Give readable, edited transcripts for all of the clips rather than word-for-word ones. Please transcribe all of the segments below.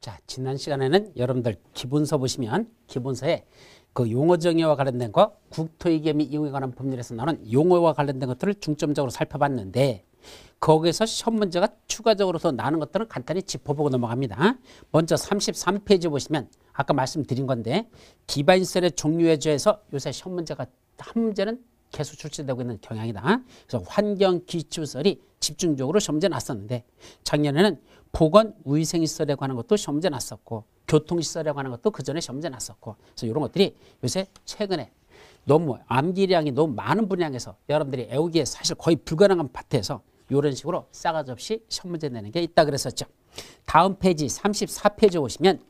자, 지난 시간에는 여러분들 기본서 보시면 기본서에 그 용어 정의와 관련된 거, 국토이계 및 이용에 관한 법률에서 나오는 용어와 관련된 것들을 중점적으로 살펴봤는데 거기에서 시험 문제가 추가적으로 더 나오는 것들은 간단히 짚어보고 넘어갑니다. 먼저 33페이지 보시면 아까 말씀드린 건데 기반시설의 종류에 대해서 요새 시험 문제가 한 문제는 계속 출제되고 있는 경향이다. 그래서 환경기초시설이 집중적으로 시험 문제 났었는데 작년에는 보건위생시설에 관한 것도 시험 문제 났었고 교통시설에 관한 것도 그 전에 시험 문제 났었고 그래서 이런 것들이 요새 최근에 너무 암기량이 너무 많은 분량에서 여러분들이 외우기에 사실 거의 불가능한 파트에서 이런 식으로 싸가지 없이 시험 문제 내는 게 있다 그랬었죠. 다음 페이지 34페이지 보시면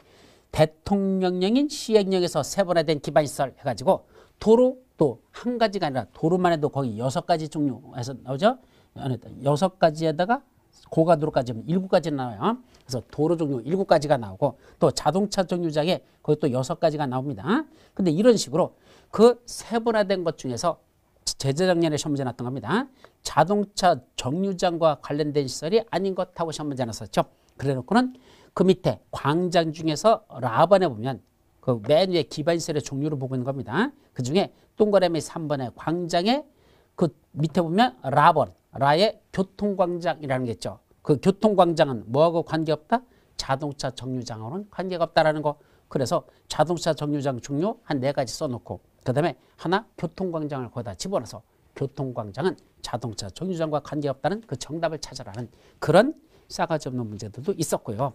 대통령령인 시행령에서 세분화된 기반시설 해가지고 도로도 한 가지가 아니라 도로만 해도 거의 6가지 종류에서 나오죠. 6가지에다가 고가도로까지 7가지 나와요. 그래서 도로 종류 7가지가 나오고 또 자동차 정류장에 거기 또 6가지가 나옵니다. 근데 이런 식으로 그 세분화된 것 중에서 재작년에 시험 문제 났던 겁니다. 자동차 정류장과 관련된 시설이 아닌 것하고 시험 문제 났었죠. 그래 놓고는 그 밑에 광장 중에서 라번에 보면 그 맨 위에 기반시설의 종류를 보고 있는 겁니다. 그 중에 동그라미 3번에 광장에 그 밑에 보면 라번, 라의 교통광장이라는 게 있죠. 그 교통광장은 뭐하고 관계없다? 자동차 정류장하고는 관계가 없다라는 거. 그래서 자동차 정류장 종류 한 4가지 써놓고 그 다음에 하나 교통광장을 거기다 집어넣어서 교통광장은 자동차 정류장과 관계없다는 그 정답을 찾아라는 그런 싸가지 없는 문제들도 있었고요.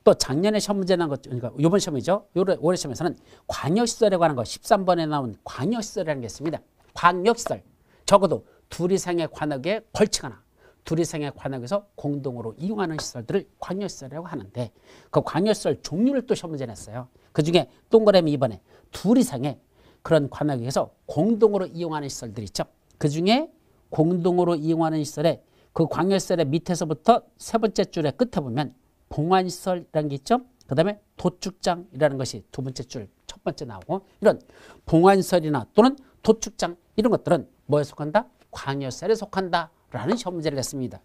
또 작년에 시험 문제 난 것, 그러니까 이번 시험이죠. 올해 시험에서는 광역시설에 관한 거 13번에 나온 광역시설이라는 게 있습니다. 광역시설. 적어도 2 이상의 관역에 걸치거나 2 이상의 관역에서 공동으로 이용하는 시설들을 광역시설이라고 하는데 그 광역시설 종류를 또 시험 문제 냈어요. 그 중에 동그라미 2번에 2 이상의 그런 관역에서 공동으로 이용하는 시설들이 있죠. 그 중에 공동으로 이용하는 시설에 그 광역시설의 밑에서부터 3번째 줄의 끝에 보면 봉안시설이라는 게 있죠. 그 다음에 도축장이라는 것이 2번째 줄 첫 번째 나오고 이런 봉안시설이나 또는 도축장 이런 것들은 뭐에 속한다? 광역시설에 속한다라는 시험 문제를 냈습니다.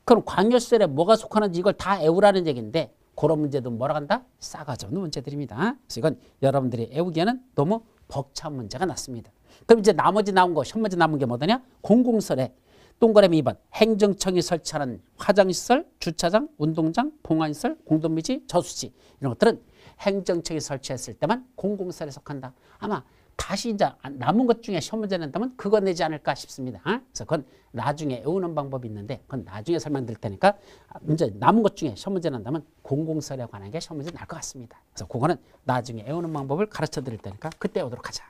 그럼 광역시설에 뭐가 속하는지 이걸 다 외우라는 얘기인데 그런 문제도 뭐라 한다? 싸가지 없는 문제들입니다. 그래서 이건 여러분들이 외우기에는 너무 벅찬 문제가 났습니다. 그럼 이제 나머지 나온 거 시험 문제 남은 게 뭐더냐? 공공시설에 동그라미 2번 행정청이 설치하는 화장시설, 주차장, 운동장, 봉안시설, 공동미지, 저수지 이런 것들은 행정청이 설치했을 때만 공공시설에 속한다. 아마 다시 이제 남은 것 중에 시험 문제 낸다면 그거 내지 않을까 싶습니다. 그래서 그건 나중에 외우는 방법이 있는데 그건 나중에 설명드릴 테니까 이제 남은 것 중에 시험 문제 낸다면 공공시설에 관한 게 시험 문제 날 것 같습니다. 그래서 그거는 나중에 외우는 방법을 가르쳐 드릴 테니까 그때 외우도록 하자.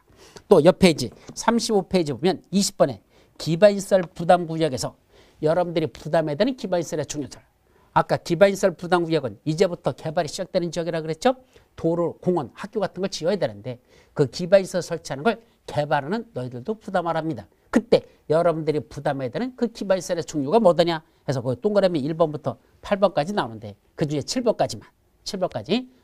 또 옆 페이지 35페이지 보면 20번에 기반시설 부담구역에서 여러분들이 부담해야 되는 기반시설의 종류들. 아까 기반시설 부담구역은 이제부터 개발이 시작되는 지역이라고 그랬죠. 도로, 공원, 학교 같은 걸 지어야 되는데 그 기반시설 설치하는 걸 개발하는 너희들도 부담하랍니다. 그때 여러분들이 부담해야 되는 그 기반시설의 종류가 뭐더냐 해서 그 동그라미 1번부터 8번까지 나오는데 그중에 7번까지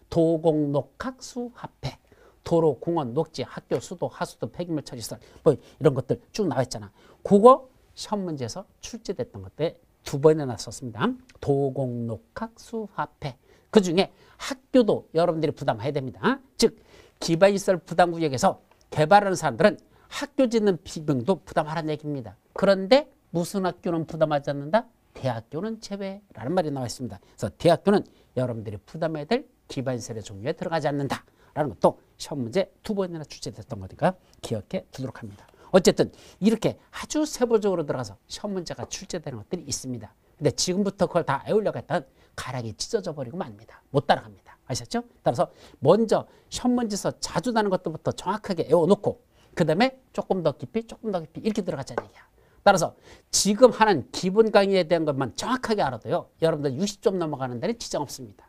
도공, 녹학, 수합회 도로, 공원, 녹지, 학교, 수도, 하수도, 폐기물 처리시설 뭐 이런 것들 쭉 나와 있잖아. 그거 시험 문제에서 출제됐던 것들 2번이나 났었습니다. 도공, 녹학, 수합회. 그중에 학교도 여러분들이 부담해야 됩니다. 즉 기반시설 부담구역에서 개발하는 사람들은 학교 짓는 비용도 부담하라는 얘기입니다. 그런데 무슨 학교는 부담하지 않는다? 대학교는 제외라는 말이 나와 있습니다. 그래서 대학교는 여러분들이 부담해야 될 기반시설의 종류에 들어가지 않는다. 라는 것도 시험 문제 2번이나 출제됐던 거니까 기억해 두도록 합니다. 어쨌든 이렇게 아주 세부적으로 들어가서 시험 문제가 출제되는 것들이 있습니다. 근데 지금부터 그걸 다 외우려고 했다면 가락이 찢어져 버리고 맙니다. 못 따라갑니다. 아셨죠? 따라서 먼저 시험 문제에서 자주 나는 것들부터 정확하게 외워놓고 그 다음에 조금 더 깊이 이렇게 들어가자는 얘기야. 따라서 지금 하는 기본 강의에 대한 것만 정확하게 알아도요. 여러분들 60점 넘어가는 데는 지장 없습니다.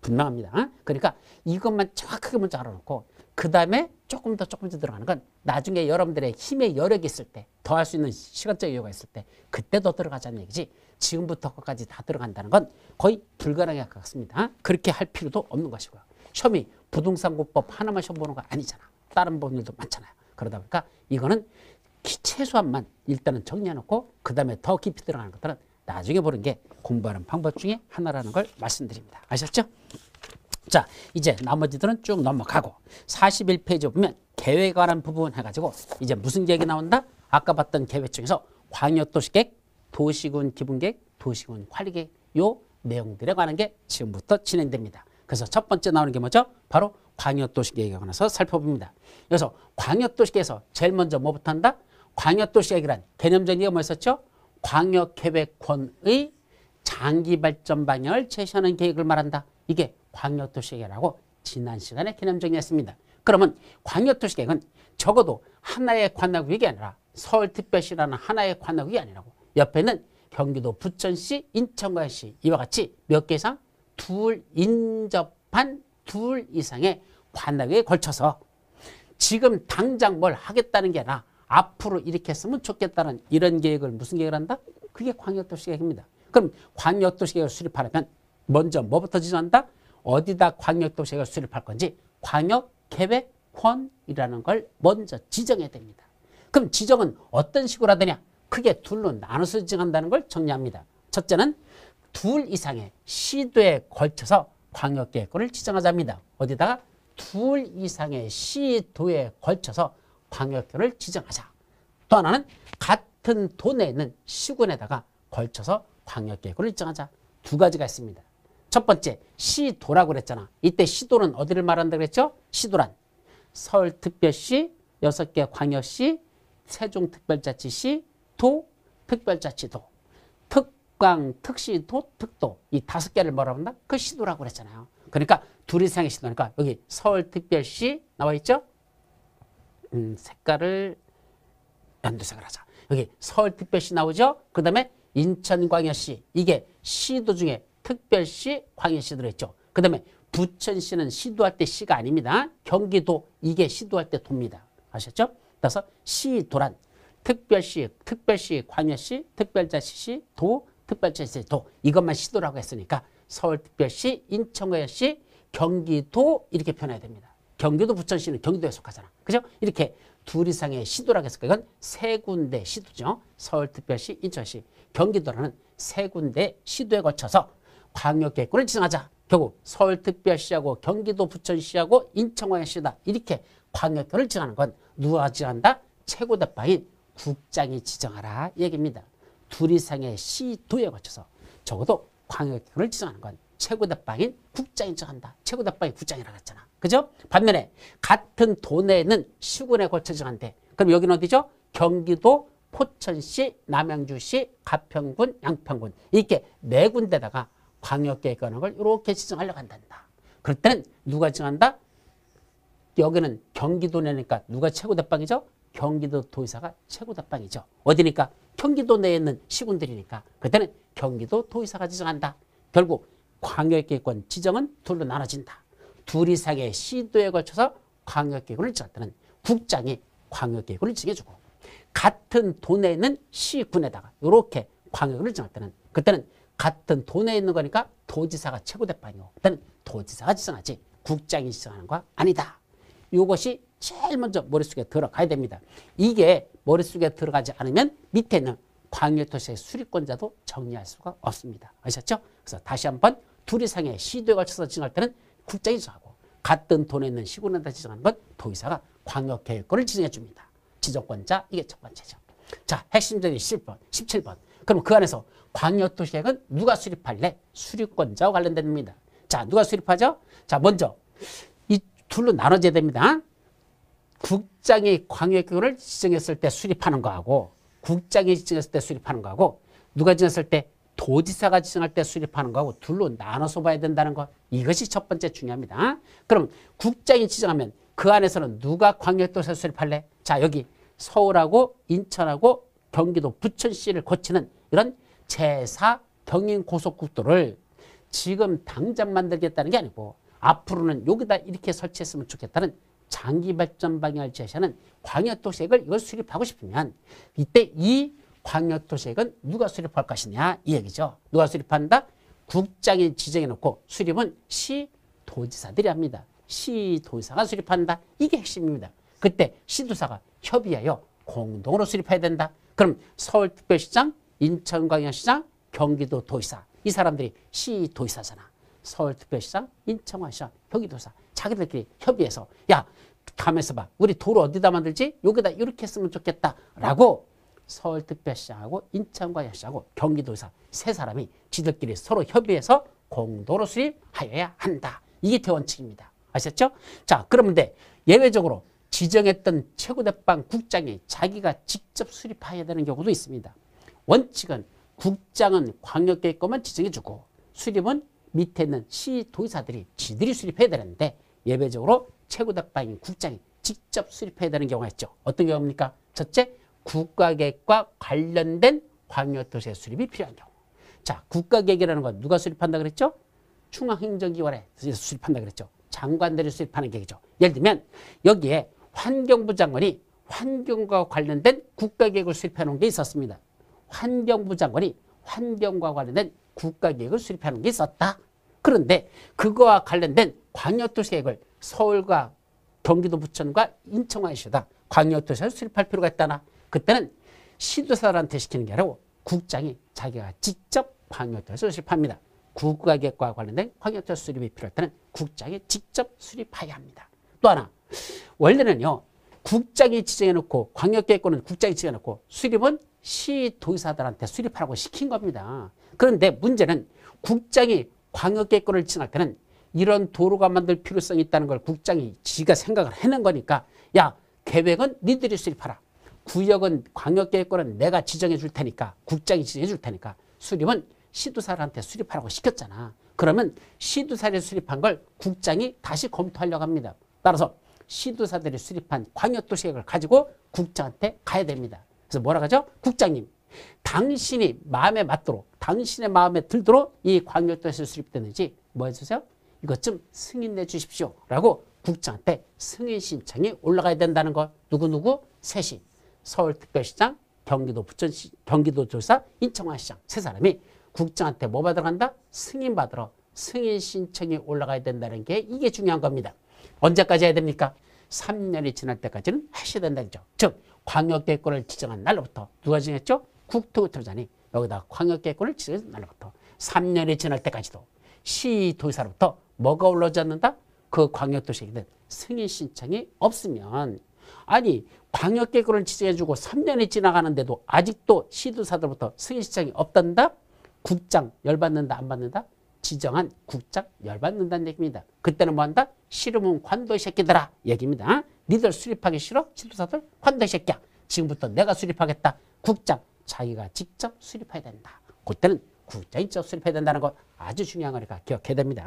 분명합니다. 그러니까 이것만 정확하게 먼저 알아놓고 그 다음에 조금 더 들어가는 건 나중에 여러분들의 힘의 여력이 있을 때 더 할 수 있는 시간적 여유가 있을 때 그때 더 들어가자는 얘기지 지금부터 거기까지 다 들어간다는 건 거의 불가능에 가깝습니다. 그렇게 할 필요도 없는 것이고요. 시험이 부동산공법 하나만 시험 보는 거 아니잖아. 다른 법률도 많잖아요. 그러다 보니까 이거는 최소한만 일단은 정리해놓고 그 다음에 더 깊이 들어가는 것들은 나중에 보는 게 공부하는 방법 중에 하나라는 걸 말씀드립니다. 아셨죠? 자, 이제 나머지들은 쭉 넘어가고 41페이지 보면 계획에 관한 부분 해가지고 이제 무슨 계획이 나온다? 아까 봤던 계획 중에서 광역도시계획, 도시군 기본계획, 도시군 관리계획 요 내용들에 관한 게 지금부터 진행됩니다. 그래서 첫 번째 나오는 게 뭐죠? 바로 광역도시계획에 관해서 살펴봅니다. 그래서 광역도시계획에서 제일 먼저 뭐부터 한다? 광역도시계획이란 개념적인 뭐 있었죠? 광역계획권의 장기발전 방향을 제시하는 계획을 말한다. 이게 광역도시계획이라고 지난 시간에 개념 정리했습니다. 그러면 광역도시계획은 적어도 하나의 관할구역이 아니라 서울특별시라는 하나의 관할구역이 아니라고 옆에는 경기도 부천시, 인천광역시 이와 같이 몇 개 이상? 인접한 둘 이상의 관할구역에 걸쳐서 지금 당장 뭘 하겠다는 게 아니라 앞으로 이렇게 했으면 좋겠다는 이런 계획을 무슨 계획을 한다? 그게 광역도시계획입니다. 그럼 광역도시계획을 수립하려면 먼저 뭐부터 지정한다? 어디다 광역도시계획을 수립할 건지 광역계획권이라는 걸 먼저 지정해야 됩니다. 그럼 지정은 어떤 식으로 하느냐? 크게 둘로 나눠서 지정한다는 걸 정리합니다. 첫째는 둘 이상의 시도에 걸쳐서 광역계획권을 지정하자입니다. 어디다가? 둘 이상의 시도에 걸쳐서 광역계획을 지정하자. 또 하나는 같은 도 내에 있는 시군에다가 걸쳐서 광역계획을 지정하자. 두 가지가 있습니다. 첫 번째 시도라고 그랬잖아. 이때 시도는 어디를 말한다고 그랬죠? 시도란 서울특별시, 6개 광역시, 세종특별자치시, 도, 특별자치도, 특광, 특시도, 특도 이 5개를 뭐라고 한다? 그 시도라고 그랬잖아요. 그러니까 둘 이상의 시도니까 여기 서울특별시 나와 있죠? 색깔을 연두색을 하자. 여기 서울특별시 나오죠? 그 다음에 인천광역시 이게 시도 중에 특별시, 광역시 들어있죠. 그 다음에 부천시는 시도할 때 시가 아닙니다. 경기도 이게 시도할 때 도입니다. 아셨죠? 그래서 시도란 특별시, 광역시, 특별자치시, 도, 특별자치시, 도 이것만 시도라고 했으니까 서울특별시, 인천광역시, 경기도 이렇게 표현해야 됩니다. 경기도 부천시는 경기도에 속하잖아. 그죠? 이렇게 둘 이상의 시도라고 했을까? 이건 세 군데 시도죠. 서울특별시, 인천시, 경기도라는 세 군데 시도에 걸쳐서 광역계획권을 지정하자. 결국 서울특별시하고 경기도 부천시하고 인천광역시다. 이렇게 광역계획권을 지정하는 건 누가 지정한다? 최고대빵인 국장이 지정하라 얘기입니다. 둘 이상의 시도에 걸쳐서 적어도 광역계획권을 지정하는 건 최고대빵인 국장이 지정한다. 최고대빵이 국장이라고 했잖아. 그죠? 반면에 같은 도 내에는 시군에 걸쳐 지정한대. 그럼 여기는 어디죠? 경기도, 포천시, 남양주시, 가평군, 양평군 이렇게 네 군데다가 광역계획권을 이렇게 지정하려고 한단다. 그럴 때는 누가 지정한다? 여기는 경기도 내니까 누가 최고대빵이죠? 경기도 도의사가 최고대빵이죠. 어디니까? 경기도 내에 있는 시군들이니까 그때는 경기도 도의사가 지정한다. 결국 광역계획권 지정은 둘로 나눠진다. 둘 이상의 시도에 걸쳐서 광역계획권을 지정할 때는 국장이 광역계획권을 지정해주고 같은 도 내에 있는 시군에다가 이렇게 광역을 지정할 때는 그때는 같은 도 내에 있는 거니까 도지사가 최고대빵이고 그때는 도지사가 지정하지 국장이 지정하는 거 아니다. 이것이 제일 먼저 머릿속에 들어가야 됩니다. 이게 머릿속에 들어가지 않으면 밑에 있는 광역도시의 수립권자도 정리할 수가 없습니다. 아셨죠? 그래서 다시 한번 둘 이상의 시도에 걸쳐서 지정할 때는 국장이 지정하고 같은 도 내에 있는 시군에다 지정하는 건 도의사가 광역계획권을 지정해 줍니다. 지정권자 이게 첫 번째죠. 자, 핵심적인 17번. 그럼 그 안에서 광역도시계획은 누가 수립할래? 수립권자와 관련된 겁니다. 자, 누가 수립하죠? 자, 먼저 이 둘로 나눠져야 됩니다. 국장이 광역계획을 지정했을 때 수립하는 거하고 국장이 지정했을 때 수립하는 거하고 누가 지정했을 때 도지사가 지정할 때 수립하는 거하고 둘로 나눠서 봐야 된다는 거. 이것이 첫 번째 중요합니다. 그럼 국장이 지정하면 그 안에서는 누가 광역도시를 수립할래? 자, 여기 서울하고 인천하고 경기도 부천시를 거치는 이런 제4 경인고속국도를 지금 당장 만들겠다는 게 아니고 앞으로는 여기다 이렇게 설치했으면 좋겠다는 장기발전 방향을 제시하는 광역도시계획을 이걸 수립하고 싶으면 이때 이 광역도시계획은 누가 수립할 것이냐 이 얘기죠. 누가 수립한다? 국장이 지정해놓고 수립은 시도지사들이 합니다. 시도지사가 수립한다. 이게 핵심입니다. 그때 시도사가 협의하여 공동으로 수립해야 된다. 그럼 서울특별시장, 인천광역시장, 경기도 도지사 이 사람들이 시도지사잖아. 서울특별시장, 인천광역시장, 경기도사 자기들끼리 협의해서 야 가만있어 봐. 우리 도로 어디다 만들지? 여기다 이렇게 했으면 좋겠다라고 서울특별시장하고 인천광역시장하고 경기도사 세 사람이 지들끼리 서로 협의해서 공도로 수립하여야 한다. 이게 대원칙입니다. 아셨죠? 자, 그런데 예외적으로 지정했던 최고대빵 국장이 자기가 직접 수립해야 되는 경우도 있습니다. 원칙은 국장은 광역계획권만 지정해주고 수립은 밑에 있는 시도의사들이 지들이 수립해야 되는데 예외적으로 최고대빵인 국장이 직접 수립해야 되는 경우가 있죠. 어떤 경우입니까? 첫째, 국가계획과 관련된 광역도시의 수립이 필요한 경우. 자, 국가계획이라는 건 누가 수립한다 그랬죠? 중앙행정기관에서 수립한다 그랬죠. 장관들이 수립하는 계획이죠. 예를 들면 여기에 환경부 장관이 환경과 관련된 국가계획을 수립해 놓은 게 있었습니다. 환경부 장관이 환경과 관련된 국가계획을 수립해 놓은 게 있었다. 그런데 그거와 관련된 광역도시 계획을 서울과 경기도 부천과 인천광역시다 광역도시를 수립할 필요가 있다나 그때는 시도사들한테 시키는 게 아니고 국장이 자기가 직접 광역도시를 수립합니다. 국가계획과 관련된 광역도시 수립이 필요할 때는 국장이 직접 수립해야 합니다. 또 하나 원래는요 국장이 지정해놓고 광역계획권은 국장이 지정해놓고 수립은 시도의사들한테 수립하라고 시킨 겁니다. 그런데 문제는 국장이 광역계획권을 지정할 때는 이런 도로가 만들 필요성이 있다는 걸 국장이 지가 생각을 해낸 거니까 야 계획은 니들이 수립하라. 구역은 광역계획권은 내가 지정해 줄 테니까 국장이 지정해 줄 테니까 수립은 시도사들한테 수립하라고 시켰잖아. 그러면 시도사들이 수립한 걸 국장이 다시 검토하려고 합니다. 따라서 시도사들이 수립한 광역도시계획을 가지고 국장한테 가야 됩니다. 그래서 뭐라 하죠? 국장님, 당신이 마음에 맞도록 당신의 마음에 들도록 이 광역도시를 수립되는지 뭐 해주세요? 이것 좀 승인내 주십시오 라고 국장한테 승인 신청이 올라가야 된다는 거. 누구누구? 셋이 서울특별시장, 경기도 부천시, 경기도지사, 인천광역시장 세 사람이 국장한테 뭐 받으러 간다? 승인 받으러 승인 신청이 올라가야 된다는 게 이게 중요한 겁니다. 언제까지 해야 됩니까? 3년이 지날 때까지는 하셔야 된다는 거죠. 즉 광역계획권을 지정한 날로부터 누가 지정했죠? 국토교통부장이 여기다 광역계획권을 지정한 날로부터 3년이 지날 때까지도 시도의사로부터 뭐가 올라오지 않는다? 그 광역도시에 승인 신청이 없으면 아니 광역계획권을 지정해주고 3년이 지나가는데도 아직도 시도사들부터 승인 신청이 없단다? 국장 열받는다 안 받는다? 지정한 국장 열받는다는 얘기입니다. 그때는 뭐한다? 싫으면 관둬 이 새끼들아 얘기입니다. 니들 수립하기 싫어? 시도사들 관둬 이 새끼야. 지금부터 내가 수립하겠다. 국장 자기가 직접 수립해야 된다. 그때는 국장이 직접 수립해야 된다는 거 아주 중요한 거니까 기억해야 됩니다.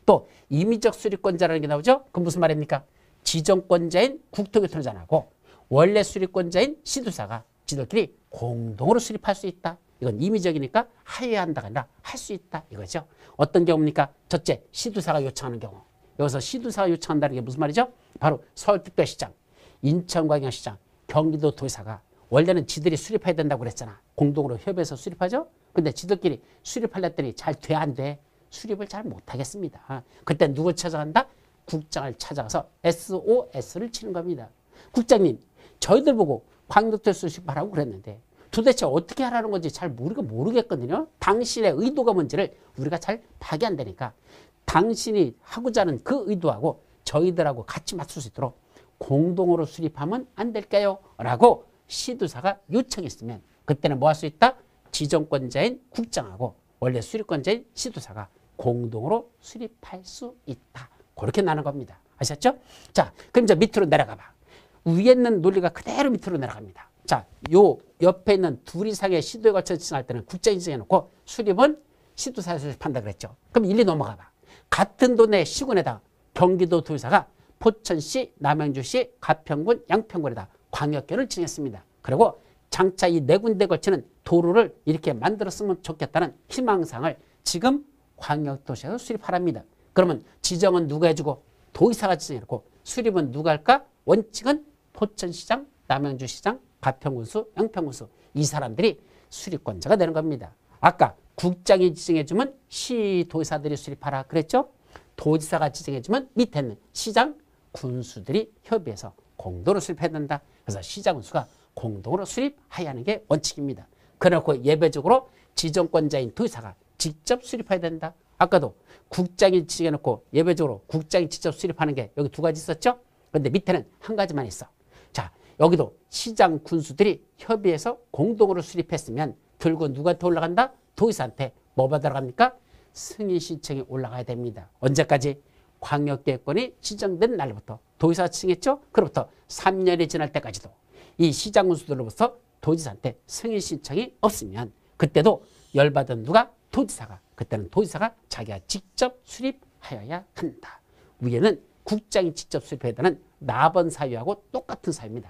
또 임의적 수립권자라는 게 나오죠. 그건 무슨 말입니까? 지정권자인 국토교통부장하고 원래 수립권자인 시도사가 지들끼리 공동으로 수립할 수 있다. 이건 임의적이니까 하여야 한다가 아니라 할 수 있다 이거죠. 어떤 경우입니까? 첫째, 시도사가 요청하는 경우. 여기서 시도사가 요청한다는 게 무슨 말이죠? 바로 서울특별시장, 인천광역시장, 경기도도지사가 원래는 지들이 수립해야 된다고 그랬잖아. 공동으로 협의해서 수립하죠. 근데 지들끼리 수립하려 했더니 잘 돼 안 돼? 수립을 잘 못하겠습니다. 그때 누굴 찾아간다? 국장을 찾아가서 SOS를 치는 겁니다. 국장님, 저희들 보고 광역도시 수립하라고 그랬는데 도대체 어떻게 하라는 건지 잘 모르겠거든요. 당신의 의도가 뭔지를 우리가 잘 파악이 안 되니까 당신이 하고자 하는 그 의도하고 저희들하고 같이 맞출 수 있도록 공동으로 수립하면 안 될까요? 라고 시도사가 요청했으면 그때는 뭐 할 수 있다? 지정권자인 국장하고 원래 수립권자인 시도사가 공동으로 수립할 수 있다. 그렇게 나는 겁니다. 아셨죠? 자, 그럼 이제 밑으로 내려가 봐. 위에 있는 논리가 그대로 밑으로 내려갑니다. 자, 요 옆에 있는 둘 이상의 시도에 걸쳐 지정할 때는 국장이 지정해놓고 수립은 시도사에서 수립한다 그랬죠. 그럼 일리 넘어가 봐. 같은 도내 시군에다 경기도 도지사가 포천시, 남양주시, 가평군, 양평군에다 광역계획을 지정했습니다. 그리고 장차 이 네 군데 걸치는 도로를 이렇게 만들었으면 좋겠다는 희망사항을 지금 광역도시에서 수립하랍니다. 그러면 지정은 누가 해주고 도지사가 지정해놓고 수립은 누가 할까? 원칙은 포천시장, 남양주시장, 가평군수, 양평군수 이 사람들이 수립권자가 되는 겁니다. 아까 국장이 지정해주면 시도지사들이 수립하라 그랬죠? 도지사가 지정해주면 밑에 있는 시장, 군수들이 협의해서 공동으로 수립해야 된다. 그래서 시장, 군수가 공동으로 수립해야 하는 게 원칙입니다. 그래놓고 예외적으로 지정권자인 도지사가 직접 수립해야 된다. 아까도 국장이 지정해놓고 예외적으로 국장이 직접 수립하는 게 여기 두 가지 있었죠? 그런데 밑에는 한 가지만 있어. 자, 여기도 시장 군수들이 협의해서 공동으로 수립했으면 들고 누구한테 올라간다? 도의사한테 뭐 받으러 갑니까? 승인 신청이 올라가야 됩니다. 언제까지? 광역계획권이 지정된 날부터. 도의사가 지정했죠? 그로부터 3년이 지날 때까지도 이 시장 군수들로부터 도지사한테 승인 신청이 없으면 그때도 열받은 누가? 도지사가. 그때는 도지사가 자기가 직접 수립하여야 한다. 위에는 국장이 직접 수립해야 되는 나번 사유하고 똑같은 사유입니다.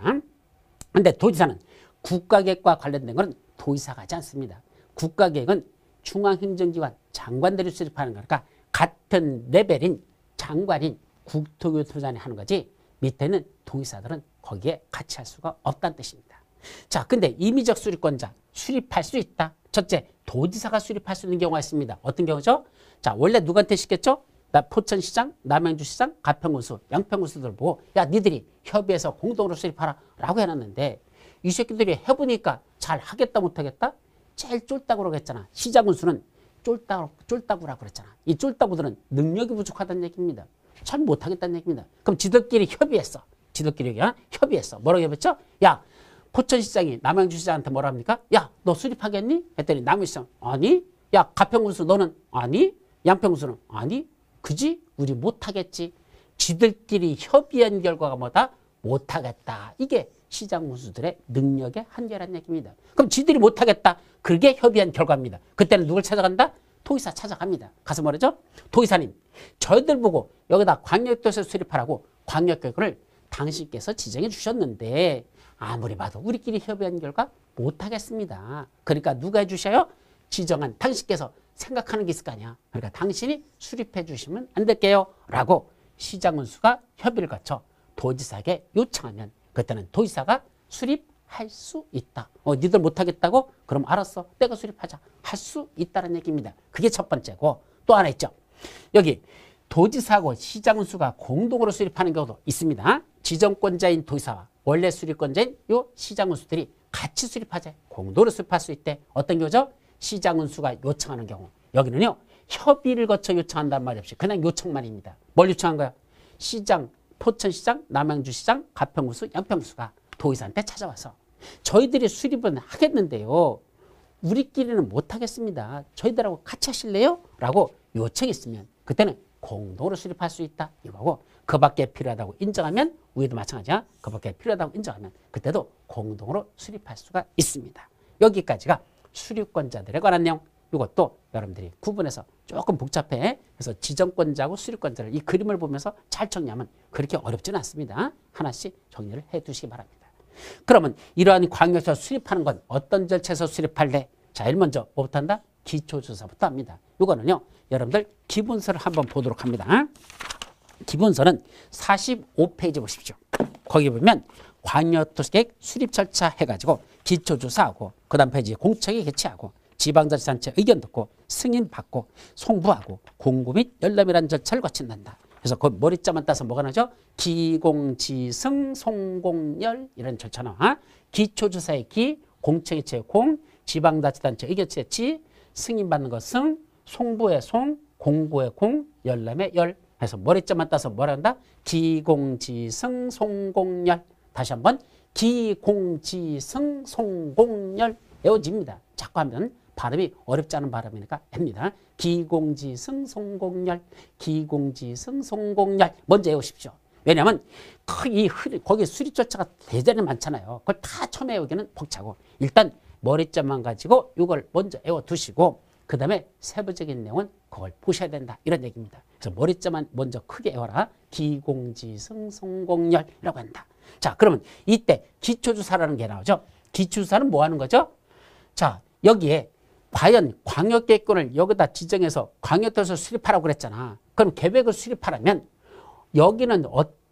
그런데 도지사는 국가계획과 관련된 것은 도지사가 하지 않습니다. 국가계획은 중앙행정기관 장관들이 수립하는 거니까 같은 레벨인 장관인 국토교통부장이 하는 거지 밑에는 도지사들은 거기에 같이 할 수가 없다는 뜻입니다. 자, 근데 임의적 수립권자 수립할 수 있다. 첫째, 도지사가 수립할 수 있는 경우가 있습니다. 어떤 경우죠? 자, 원래 누구한테 시켰죠? 나 포천시장, 남양주시장, 가평군수, 양평군수들 보고 야 니들이 협의해서 공동으로 수립하라 라고 해놨는데 이 새끼들이 해보니까 잘 하겠다 못하겠다? 제일 쫄따구라고 그랬잖아. 시장군수는 쫄따구라고 그랬잖아. 이 쫄따구들은 능력이 부족하다는 얘기입니다. 잘 못하겠다는 얘기입니다. 그럼 지들끼리 협의했어. 지들끼리 협의했어. 뭐라고 협의했죠? 야, 포천시장이 남양주시장한테 뭐라 합니까? 야, 너 수립하겠니? 했더니 남양주시장 아니. 야, 가평군수 너는 아니. 양평군수는 아니. 그지? 우리 못하겠지. 지들끼리 협의한 결과가 뭐다? 못하겠다. 이게 시장군수들의 능력의 한계라는 얘기입니다. 그럼 지들이 못하겠다. 그게 협의한 결과입니다. 그때는 누굴 찾아간다? 도의사 찾아갑니다. 가서 뭐라죠? 도의사님, 저희들 보고 여기다 광역도시를 수립하라고 광역계획을 당신께서 지정해 주셨는데 아무리 봐도 우리끼리 협의한 결과 못하겠습니다. 그러니까 누가 해주셔요? 지정한 당신께서 생각하는 게 있을 거 아니야. 그러니까 당신이 수립해 주시면 안 될게요. 라고 시장군수가 협의를 거쳐 도지사에게 요청하면 그때는 도지사가 수립할 수 있다. 니들 못하겠다고? 그럼 알았어. 내가 수립하자. 할 수 있다는 얘기입니다. 그게 첫 번째고 또 하나 있죠. 여기 도지사하고 시장군수가 공동으로 수립하는 경우도 있습니다. 지정권자인 도지사와 원래 수립권자인 요 시장군수들이 같이 수립하자. 공동으로 수립할 수 있대. 어떤 경우죠? 시장군수가 요청하는 경우. 여기는요. 협의를 거쳐 요청한다는 말이 없이 그냥 요청만입니다. 뭘 요청한 거야? 시장, 포천시장, 남양주시장, 가평군수, 양평군수가 도의사한테 찾아와서 저희들이 수립은 하겠는데요. 우리끼리는 못하겠습니다. 저희들하고 같이 하실래요? 라고 요청했으면 그때는 공동으로 수립할 수 있다. 이거고 그 밖에 필요하다고 인정하면 우리도 마찬가지야. 그 밖에 필요하다고 인정하면 그때도 공동으로 수립할 수가 있습니다. 여기까지가 수립권자들에 관한 내용. 이것도 여러분들이 구분해서 조금 복잡해. 그래서 지정권자하고 수립권자를 이 그림을 보면서 잘 정리하면 그렇게 어렵지는 않습니다. 하나씩 정리를 해 두시기 바랍니다. 그러면 이러한 광역에서 수립하는 건 어떤 절차에서 수립할래? 자, 제일 먼저 뭐부터 한다? 기초조사부터 합니다. 이거는요. 여러분들 기본서를 한번 보도록 합니다. 기본서는 45페이지 보십시오. 거기 보면 광역도시계획 수립 절차 해가지고 기초조사하고 그 다음 페이지 공청회 개최하고 지방자치단체 의견 듣고 승인 받고 송부하고 공고 및 열람이라는 절차를 거친단다. 그래서 그 머리자만 따서 뭐가 나죠? 기공지승 송공열 이런 절차 나와. 기초조사의 기, 공청회 개최 공, 지방자치단체 의견 채취, 승인 받는 거 승, 송부의 송, 공고의 공, 열람의 열. 그래서 머리자만 따서 뭐라 한다? 기공지승 송공열. 다시 한번 기공지승 송공열 외워집니다. 자꾸 하면 발음이 어렵지 않은 발음이니까 합니다. 기공지승 송공열, 기공지승 송공열 먼저 외우십시오. 왜냐하면 거기 수립 절차가 대단히 많잖아요. 그걸 다 처음에 외우기는 벅차고 일단 머리점만 가지고 이걸 먼저 외워두시고 그 다음에 세부적인 내용은 그걸 보셔야 된다. 이런 얘기입니다. 그래서 머리점만 먼저 크게 외워라. 기공지승 송공열이라고 한다. 자, 그러면 이때 기초조사라는 게 나오죠. 기초조사는 뭐 하는 거죠? 자, 여기에 과연 광역계획권을 여기다 지정해서 광역도시를 수립하라고 그랬잖아. 그럼 계획을 수립하려면 여기는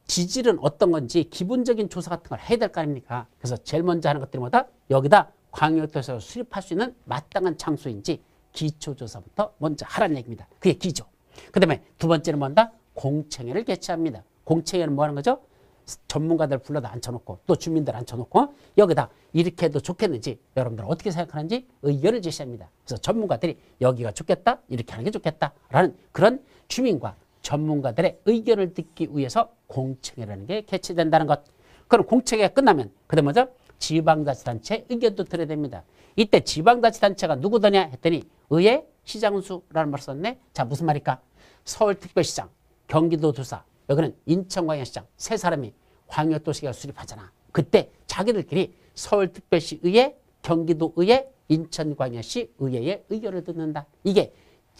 지질은 어떤 건지 기본적인 조사 같은 걸 해야 될 거 아닙니까? 그래서 제일 먼저 하는 것들이 뭐다? 여기다 광역도시를 수립할 수 있는 마땅한 장소인지 기초조사부터 먼저 하라는 얘기입니다. 그게 기조. 그 다음에 두 번째는 뭔다? 공청회를 개최합니다. 공청회는 뭐 하는 거죠? 전문가들 불러다 앉혀놓고 또 주민들 앉혀놓고 여기다 이렇게 해도 좋겠는지 여러분들 어떻게 생각하는지 의견을 제시합니다. 그래서 전문가들이 여기가 좋겠다, 이렇게 하는 게 좋겠다라는 그런 주민과 전문가들의 의견을 듣기 위해서 공청회라는 게 개최된다는 것. 그럼 공청회가 끝나면 그다음 먼저 지방자치단체 의견도 들어야 됩니다. 이때 지방자치단체가 누구더냐 했더니 의회, 시장군수라는 말을 썼네. 자, 무슨 말일까? 서울특별시장, 경기도도사, 여기는 인천광역시장 세 사람이 광역도시계획을 수립하잖아. 그때 자기들끼리 서울특별시 의회, 경기도의회, 인천광역시 의회의 의견을 듣는다. 이게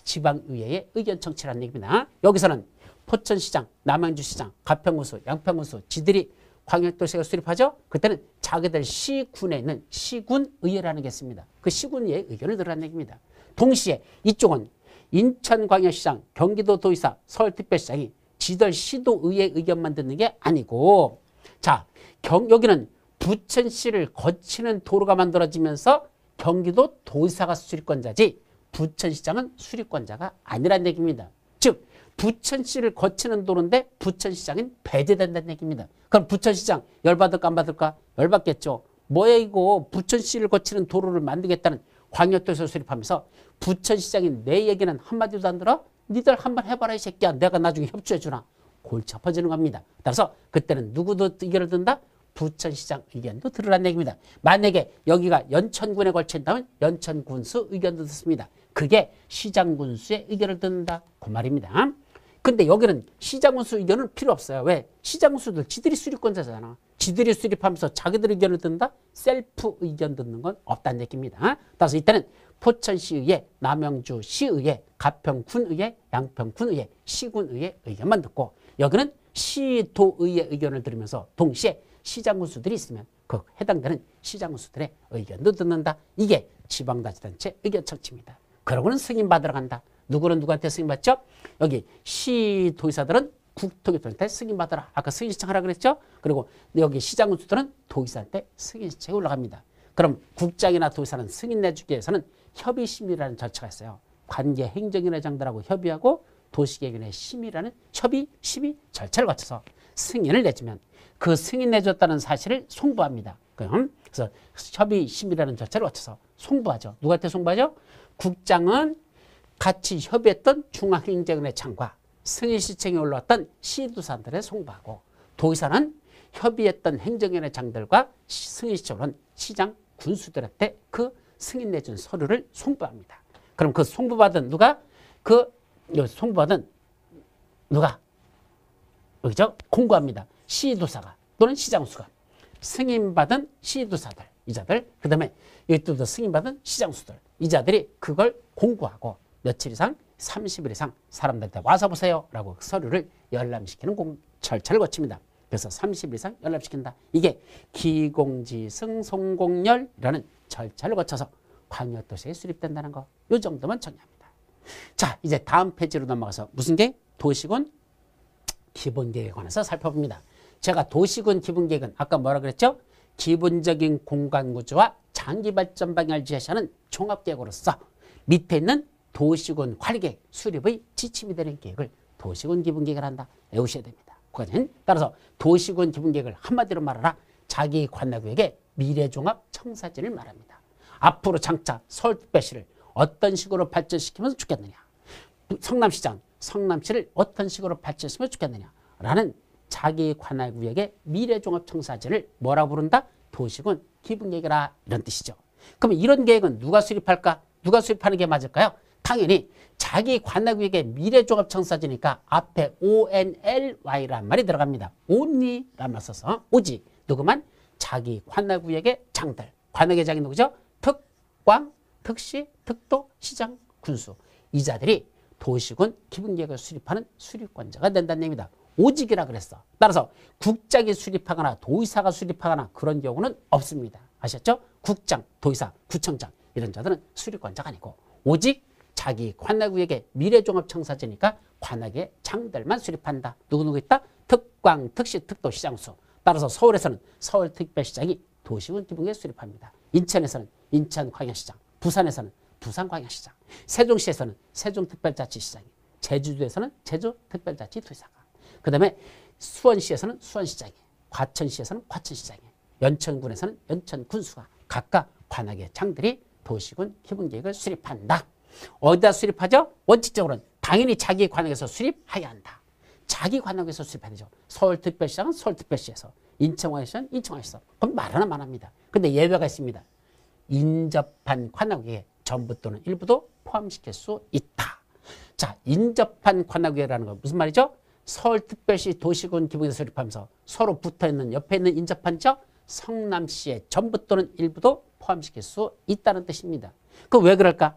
지방의회의 의견 청취라는 얘기입니다. 여기서는 포천시장, 남양주시장, 가평군수, 양평군수 지들이 광역도시계획을 수립하죠. 그때는 자기들 시군에 있는 시군의회라는 게 있습니다. 그 시군의회의 의견을 들으라는 얘기입니다. 동시에 이쪽은 인천광역시장, 경기도도의사, 서울특별시장이 지들 시도의회 의견만 듣는 게 아니고, 자, 여기는 부천시를 거치는 도로가 만들어지면서 경기도 도의사가 수립권자지 부천시장은 수립권자가 아니란 얘기입니다. 즉 부천시를 거치는 도로인데 부천시장은 배제된다는 얘기입니다. 그럼 부천시장 열받을까 안 받을까? 열받겠죠. 뭐야 이거 부천시를 거치는 도로를 만들겠다는 광역도시를 수립하면서 부천시장인 내 얘기는 한마디도 안 들어? 니들 한번 해봐라 이 새끼야. 내가 나중에 협조해주나. 골치 아파지는 겁니다. 따라서 그때는 누구도 의견을 든다? 부천시장 의견도 들으라는 얘기입니다. 만약에 여기가 연천군에 걸친다면 연천군수 의견도 듣습니다. 그게 시장군수의 의견을 듣는다. 그 말입니다. 근데 여기는 시장군수 의견은 필요 없어요. 왜? 시장군수들 지들이 수립권자잖아. 지들이 수립하면서 자기들 의견을 듣는다? 셀프 의견 듣는 건 없다는 얘기입니다. 따라서 이때는 포천시의회, 남양주시의회, 가평군의회, 양평군의회, 시군의회 의견만 듣고 여기는 시도의회 의견을 들으면서 동시에 시장군수들이 있으면 그 해당되는 시장군수들의 의견도 듣는다. 이게 지방자치단체 의견 청취입니다. 그러고는 승인받으러 간다. 누구는 누구한테 승인받죠? 여기 시도의사들은 국토교통한테 승인받으라. 아까 승인 신청하라 그랬죠? 그리고 여기 시장군수들은 도의사한테 승인 신청이 올라갑니다. 그럼 국장이나 도의사는 승인 내주기 위해서는 협의심의라는 절차가 있어요. 관계 행정위원장들하고 협의하고 도시계획위원회 심의라는 협의, 심의 절차를 거쳐서 승인을 내주면 그 승인 내줬다는 사실을 송부합니다. 그래서 협의, 심의라는 절차를 거쳐서 송부하죠. 누구한테 송부하죠? 국장은 같이 협의했던 중앙행정위원회 장과 승인 신청이 올라왔던 시도사들에 송부하고 도의사는 협의했던 행정위원회 장들과 승인 신청을 한 시장 군수들한테 그 승인 내준 서류를 송부합니다. 그럼 그 송부받은 누가? 송부받은 누가? 여기죠? 공고합니다. 시도사가 또는 시장수가 승인받은 시도사들, 이자들, 그 다음에 여기 또 승인받은 시장수들, 이자들이 그걸 공고하고 며칠 이상, 30일 이상 사람들한테 와서 보세요 라고 서류를 열람시키는 절차를 거칩니다. 그래서 30일 이상 열람시킨다. 이게 기공지승 송공열이라는 절차를 거쳐서 광역도시에 수립된다는 거. 이 정도만 정리합니다. 자, 이제 다음 페이지로 넘어가서 무슨 계획? 도시군 기본계획에 관해서 살펴봅니다. 제가 도시군 기본계획은 아까 뭐라 그랬죠? 기본적인 공간구조와 장기발전 방향을 제시하는 종합계획으로서 밑에 있는 도시군 관리계획 수립의 지침이 되는 계획을 도시군 기본계획을 한다. 외우셔야 됩니다. 그거는 따라서 도시군 기본계획을 한마디로 말하라. 자기 관내구역의 미래종합 청사진을 말합니다. 앞으로 장차 서울특별시를 어떤 식으로 발전시키면 좋겠느냐. 성남시장, 성남시를 어떤 식으로 발전시키면 좋겠느냐. 라는 자기 관할구역의 미래종합청사진을 뭐라 부른다? 도시군 기본계획이라 이런 뜻이죠. 그럼 이런 계획은 누가 수립할까? 누가 수립하는 게 맞을까요? 당연히 자기 관할구역의 미래종합청사진이니까 앞에 ONLY란 말이 들어갑니다. only란 말 써서 오직 누구만? 자기 관할구역의 장들. 관할의 장이 누구죠? 특, 광, 특시, 특도, 시장, 군수. 이 자들이 도시군 기본계획을 수립하는 수립권자가 된다는 얘기입니다. 오직이라 그랬어. 따라서 국장이 수립하거나 도의사가 수립하거나 그런 경우는 없습니다. 아셨죠? 국장, 도의사, 구청장 이런 자들은 수립권자가 아니고 오직 자기 관할구역의 미래종합청사지니까 관할의 장들만 수립한다. 누구누구 있다? 특광, 특시, 특도, 시장수. 따라서 서울에서는 서울특별시장이 도시군 기본계획 수립합니다. 인천에서는 인천광역시장, 부산에서는 부산광역시장, 세종시에서는 세종특별자치시장이, 제주도에서는 제주특별자치도의사가, 그 다음에 수원시에서는 수원시장이, 과천시에서는 과천시장에, 연천군에서는 연천군수가 각각 관악의 장들이 도시군 기본계획을 수립한다. 어디다 수립하죠? 원칙적으로는 당연히 자기 관악에서 수립해야 한다. 자기 관악에서 수립해야 되죠. 서울특별시장은 서울특별시에서, 인천광역시는 인천광역시에서. 그럼 말 하나 말합니다. 근데 예외가 있습니다. 인접한 관악에 전부 또는 일부도 포함시킬 수 있다. 자, 인접한 관악회라는 건 무슨 말이죠? 서울특별시 도시군 기본계획 수립하면서 서로 붙어있는 옆에 있는 인접한 지역 성남시의 전부 또는 일부도 포함시킬 수 있다는 뜻입니다. 그 왜 그럴까?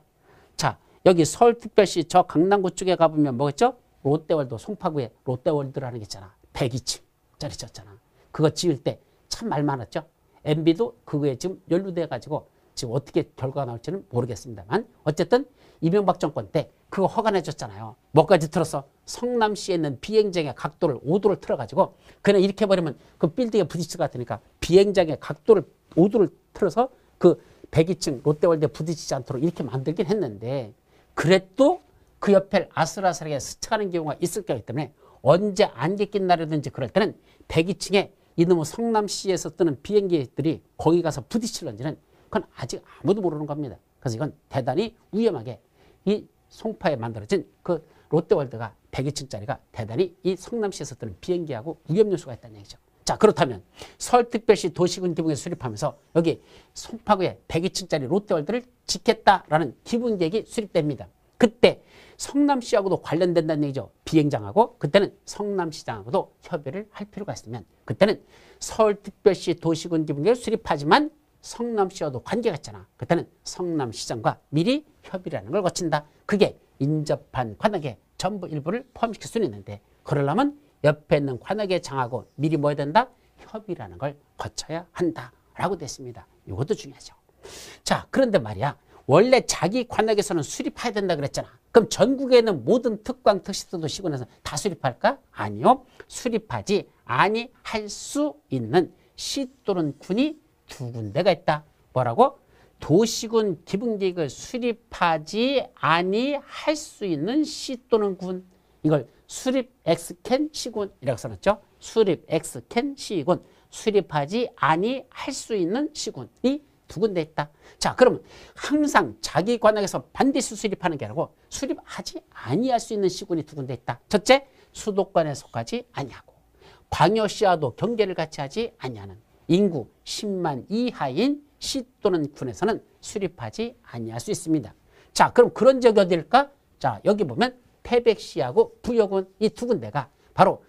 자, 여기 서울특별시 저 강남구 쪽에 가보면 뭐겠죠? 롯데월드 송파구에 롯데월드라는 게 있잖아. 102층짜리 쳤잖아. 그거 지을 때 참 말 많았죠. MB도 그거에 지금 연루돼 가지고 지금 어떻게 결과가 나올지는 모르겠습니다만 어쨌든 이명박 정권 때 그거 허가내 줬잖아요. 뭐까지 틀었어? 성남시에 있는 비행장의 각도를 5도를 틀어가지고 그냥 이렇게 해버리면 그 빌딩에 부딪힐 것 같으니까 비행장의 각도를 5도를 틀어서 그 102층 롯데월드에 부딪히지 않도록 이렇게 만들긴 했는데 그래도 그 옆에 아슬아슬하게 스쳐가는 경우가 있을 거기 때문에 언제 안개 낀 날이든지 그럴 때는 102층에 이놈의 성남시에서 뜨는 비행기들이 거기 가서 부딪힐런지는 그건 아직 아무도 모르는 겁니다. 그래서 이건 대단히 위험하게 이 송파에 만들어진 그 롯데월드가 102층짜리가 대단히 이 성남시에서 뜨는 비행기하고 위험 요소가 있다는 얘기죠. 자, 그렇다면 서울특별시 도시군 기본계획 수립하면서 여기 송파구에 102층짜리 롯데월드를 짓겠다라는 기본계획이 수립됩니다. 그때 성남시하고도 관련된다는 얘기죠. 비행장하고 그때는 성남시장하고도 협의를 할 필요가 있으면 그때는 서울특별시 도시군 기본계획을 수립하지만 성남시와도 관계가 있잖아. 그때는 성남시장과 미리 협의라는 걸 거친다. 그게 인접한 관악의 전부 일부를 포함시킬 수는 있는데 그러려면 옆에 있는 관악의 장하고 미리 뭐 해야 된다? 협의라는 걸 거쳐야 한다라고 됐습니다. 이것도 중요하죠. 자, 그런데 말이야. 원래 자기 관악에서는 수립해야 된다 그랬잖아. 그럼 전국에 있는 모든 특광, 특시도도 시군에서 다 수립할까? 아니요. 수립하지 아니할 수 있는 시 또는 군이 두 군데가 있다. 뭐라고? 도시군 기본계획을 수립하지 아니할 수 있는 시 또는 군. 이걸 수립 엑스캔 시군이라고 써놨죠. 수립 엑스캔 시군. 수립하지 아니할 수 있는 시군이 두 군데 있다. 자, 그러면 항상 자기 관악에서 반드시 수립하는 게 아니고 수립하지 아니할 수 있는 시군이 두 군데 있다. 첫째, 수도권에 속하지 아니하고 광역시와도 경계를 같이 하지 아니하는 인구 10만 이하인 시 또는 군에서는 수립하지 아니할 수 있습니다. 자, 그럼 그런 지역이 어디일까? 자, 여기 보면 태백시하고 부여군 이 두 군데가 바로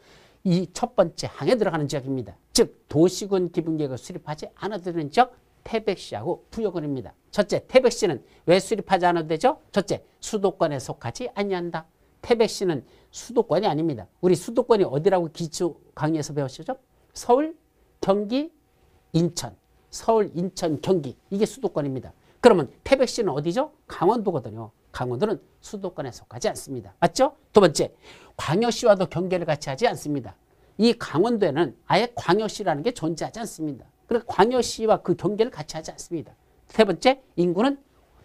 이 첫 번째 항에 들어가는 지역입니다. 즉 도시군 기본계획을 수립하지 않아도 되는 지역 태백시하고 부여군입니다. 첫째, 태백시는 왜 수립하지 않아도 되죠? 첫째, 수도권에 속하지 아니한다. 태백시는 수도권이 아닙니다. 우리 수도권이 어디라고 기초 강의에서 배우시죠? 서울, 경기, 인천. 서울, 인천, 경기. 이게 수도권입니다. 그러면 태백시는 어디죠? 강원도거든요. 강원도는 수도권에 속하지 않습니다. 맞죠? 두 번째, 광역시와도 경계를 같이 하지 않습니다. 이 강원도에는 아예 광역시라는 게 존재하지 않습니다. 그러니까 광역시와 그 경계를 같이 하지 않습니다. 세 번째, 인구는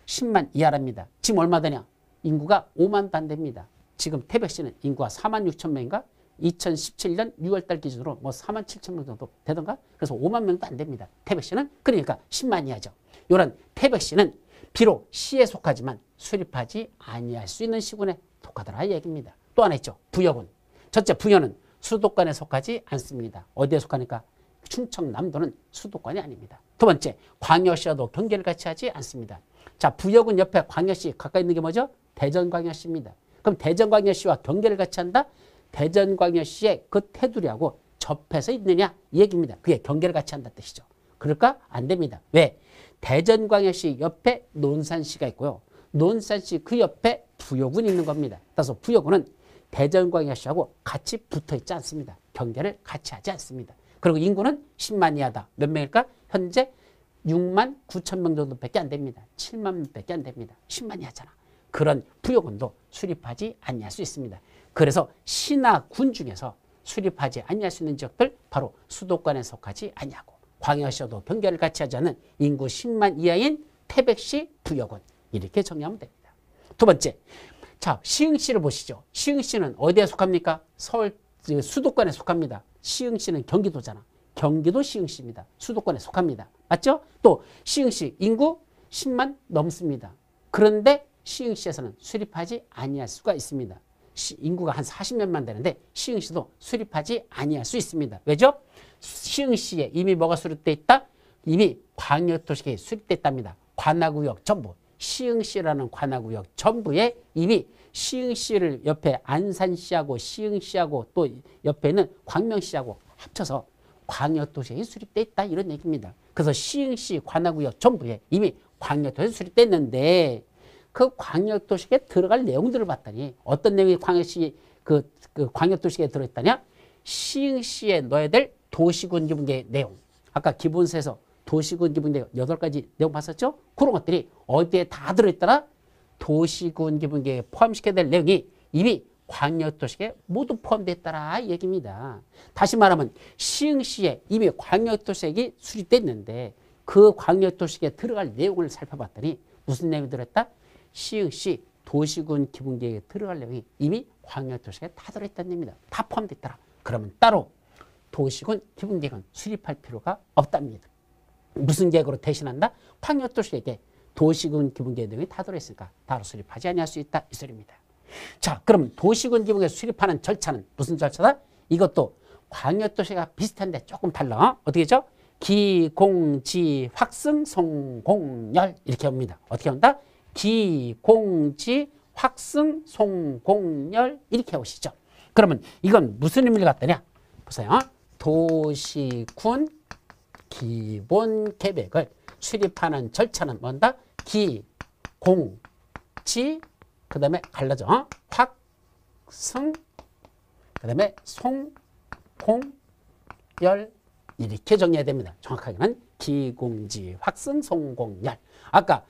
10만 이하랍니다. 지금 얼마 되냐? 인구가 5만도 안 됩니다. 지금 태백시는 인구가 4만 6천 명인가? 2017년 6월달 기준으로 뭐 4만 7천 명 정도 되던가? 그래서 5만 명도 안 됩니다. 태백시는. 그러니까 10만 이하죠. 이런 태백시는 비록 시에 속하지만 수립하지 아니할 수 있는 시군에 속하더라 이 얘기입니다. 또 하나 있죠. 부여군. 첫째, 부여는 수도권에 속하지 않습니다. 어디에 속하니까? 충청남도는 수도권이 아닙니다. 두 번째, 광역시와도 경계를 같이 하지 않습니다. 자, 부여군 옆에 광역시 가까이 있는 게 뭐죠? 대전광역시입니다. 그럼 대전광역시와 경계를 같이 한다? 대전광역시의 그 테두리하고 접해서 있느냐? 이 얘기입니다. 그게 경계를 같이 한다는 뜻이죠. 그럴까? 안 됩니다. 왜? 대전광역시 옆에 논산시가 있고요. 논산시 그 옆에 부여군이 있는 겁니다. 따라서 부여군은 대전광역시하고 같이 붙어 있지 않습니다. 경계를 같이 하지 않습니다. 그리고 인구는 10만 이하다. 몇 명일까? 현재 6만 9천 명 정도밖에 안 됩니다. 7만 명밖에 안 됩니다. 10만 이하잖아. 그런 부여군도 수립하지 아니할 수 있습니다. 그래서 시나 군 중에서 수립하지 아니할 수 있는 지역들 바로 수도권에 속하지 아니하고 광역시와도 경계를 같이 하지 않은 인구 10만 이하인 태백시 부여군 이렇게 정리하면 됩니다. 두 번째, 자 시흥시를 보시죠. 시흥시는 어디에 속합니까? 서울 수도권에 속합니다. 시흥시는 경기도잖아. 경기도 시흥시입니다. 수도권에 속합니다. 맞죠? 또 시흥시 인구 10만 넘습니다. 그런데 시흥시에서는 수립하지 아니할 수가 있습니다. 인구가 한 40몇만 되는데 시흥시도 수립하지 아니할 수 있습니다. 왜죠? 시흥시에 이미 뭐가 수립돼 있다? 이미 광역도시계획이 수립돼 있답니다. 관할구역 전부. 시흥시라는 관할구역 전부에 이미 시흥시를 옆에 안산시하고 시흥시하고 또 옆에 있는 광명시하고 합쳐서 광역도시계획이 수립돼 있다 이런 얘기입니다. 그래서 시흥시 관할구역 전부에 이미 광역도시계획이 수립됐는데 그 광역도시계획에 들어갈 내용들을 봤더니 어떤 내용이 그 광역도시계획에 들어있다냐? 시흥시에 넣어야 될 도시군 기본계획 내용. 아까 기본서에서 도시군 기본계획 8가지 내용 봤었죠? 그런 것들이 어디에 다 들어있더라? 도시군 기본계획에 포함시켜야 될 내용이 이미 광역도시계획에 모두 포함되어 있더라 이 얘기입니다. 다시 말하면 시흥시에 이미 광역도시계획이 수립됐는데 그 광역도시계획에 들어갈 내용을 살펴봤더니 무슨 내용이 들어있다? 시흥시 도시군 기본계획에 들어갈 내용이 이미 광역도시계획에 다 들어있다는 얘기입니다. 다 포함되어 있더라. 그러면 따로 도시군 기본계획은 수립할 필요가 없답니다. 무슨 계획으로 대신한다? 광역도시계획에 도시군 기본계획 내용이 다 들어있으니까 따로 수립하지 아니할 수 있다 이 소리입니다. 자, 그럼 도시군 기본계획 수립하는 절차는 무슨 절차다? 이것도 광역도시가 비슷한데 조금 달라. 어떻게 하죠? 기공지 확승 송공열 이렇게 합니다. 어떻게 한다? 기공지 확승 송공열 이렇게 오시죠. 그러면 이건 무슨 의미를 갖다냐? 보세요. 도시군 기본 계획을 수립하는 절차는 뭔다? 기공지 그 다음에 갈라져 확승 그 다음에 송공열 이렇게 정리해야 됩니다. 정확하게는 기공지 확승 송공열. 아까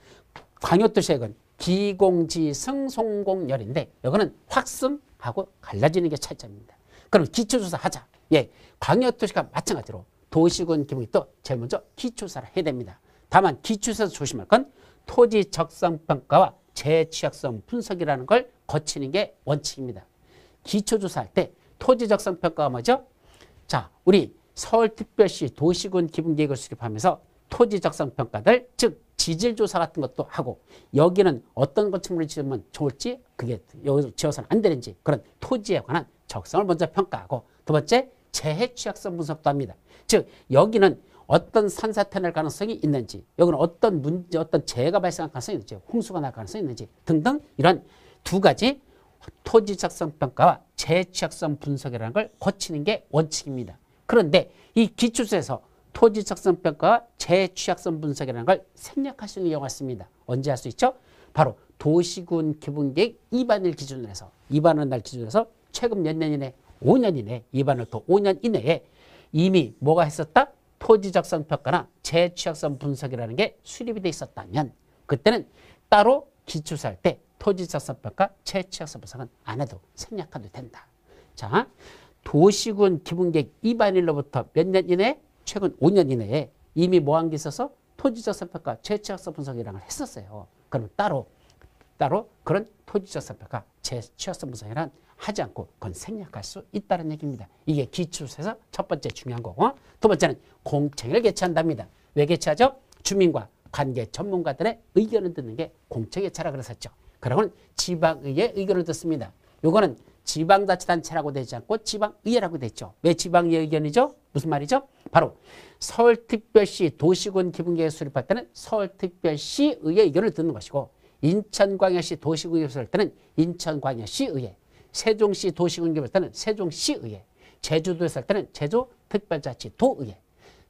광역도시계획은 기공지 승송공열인데 여기는 확승하고 갈라지는 게 차이점입니다. 그럼 기초조사 하자. 예, 광역도시가 마찬가지로 도시군 기본계획도 제일 먼저 기초조사를 해야 됩니다. 다만 기초조사에서 조심할 건 토지 적성평가와 재취약성 분석이라는 걸 거치는 게 원칙입니다. 기초조사할 때 토지 적성평가가 뭐죠? 자, 우리 서울특별시 도시군 기본계획을 수립하면서 토지 적성평가들, 즉 지질조사 같은 것도 하고 여기는 어떤 건축물을 지으면 좋을지 그게 여기서 지어서는 안 되는지 그런 토지에 관한 적성을 먼저 평가하고 두 번째 재해 취약성 분석도 합니다. 즉 여기는 어떤 산사태 날 가능성이 있는지 여기는 어떤 문제, 어떤 재해가 발생할 가능성이 있는지 홍수가 날 가능성이 있는지 등등 이런 두 가지 토지 적성 평가와 재해 취약성 분석이라는 걸 거치는 게 원칙입니다. 그런데 이 기초조사에서 토지 적성 평가와 재해 취약성 분석이라는 걸 생략할 수 있는 경우가 있습니다. 언제 할 수 있죠? 바로 도시군 기본계획 입안일 기준으로 해서 입안하는 날 기준으로 해서 최근 몇 년 이내 5년 이내 입안을 또 5년 이내에 이미 뭐가 했었다? 토지 적성 평가나 재해 취약성 분석이라는 게 수립이 돼 있었다면 그때는 따로 기초조사할 때 토지 적성 평가, 재해 취약성 분석은 안 해도 생략해도 된다. 자, 도시군 기본계획 입안일로부터 몇 년 이내에 최근 5년 이내에 이미 뭐 한 게 있어서 토지적성 평가, 재취약성 분석이라는 걸 했었어요. 그럼 따로 그런 토지적성 평가, 재취약성 분석이란 하지 않고 그건 생략할 수 있다는 얘기입니다. 이게 기초에서 첫 번째 중요한 거고 두 번째는 공청회를 개최한답니다. 왜 개최하죠? 주민과 관계 전문가들의 의견을 듣는 게 공청회 개최라 그랬었죠. 그러면 지방의회 의견을 듣습니다. 요거는 지방자치단체라고 되지 않고 지방의회라고 되어 있죠. 왜 지방의회 의견이죠? 무슨 말이죠? 바로 서울특별시 도시군 기본계획 수립할 때는 서울특별시 의회 의견을 듣는 것이고 인천광역시 도시군 기획을 할 때는 인천광역시 의회, 세종시 도시군 기획을 할 때는 세종시 의회, 제주도에서 할 때는 제주특별자치도 의회,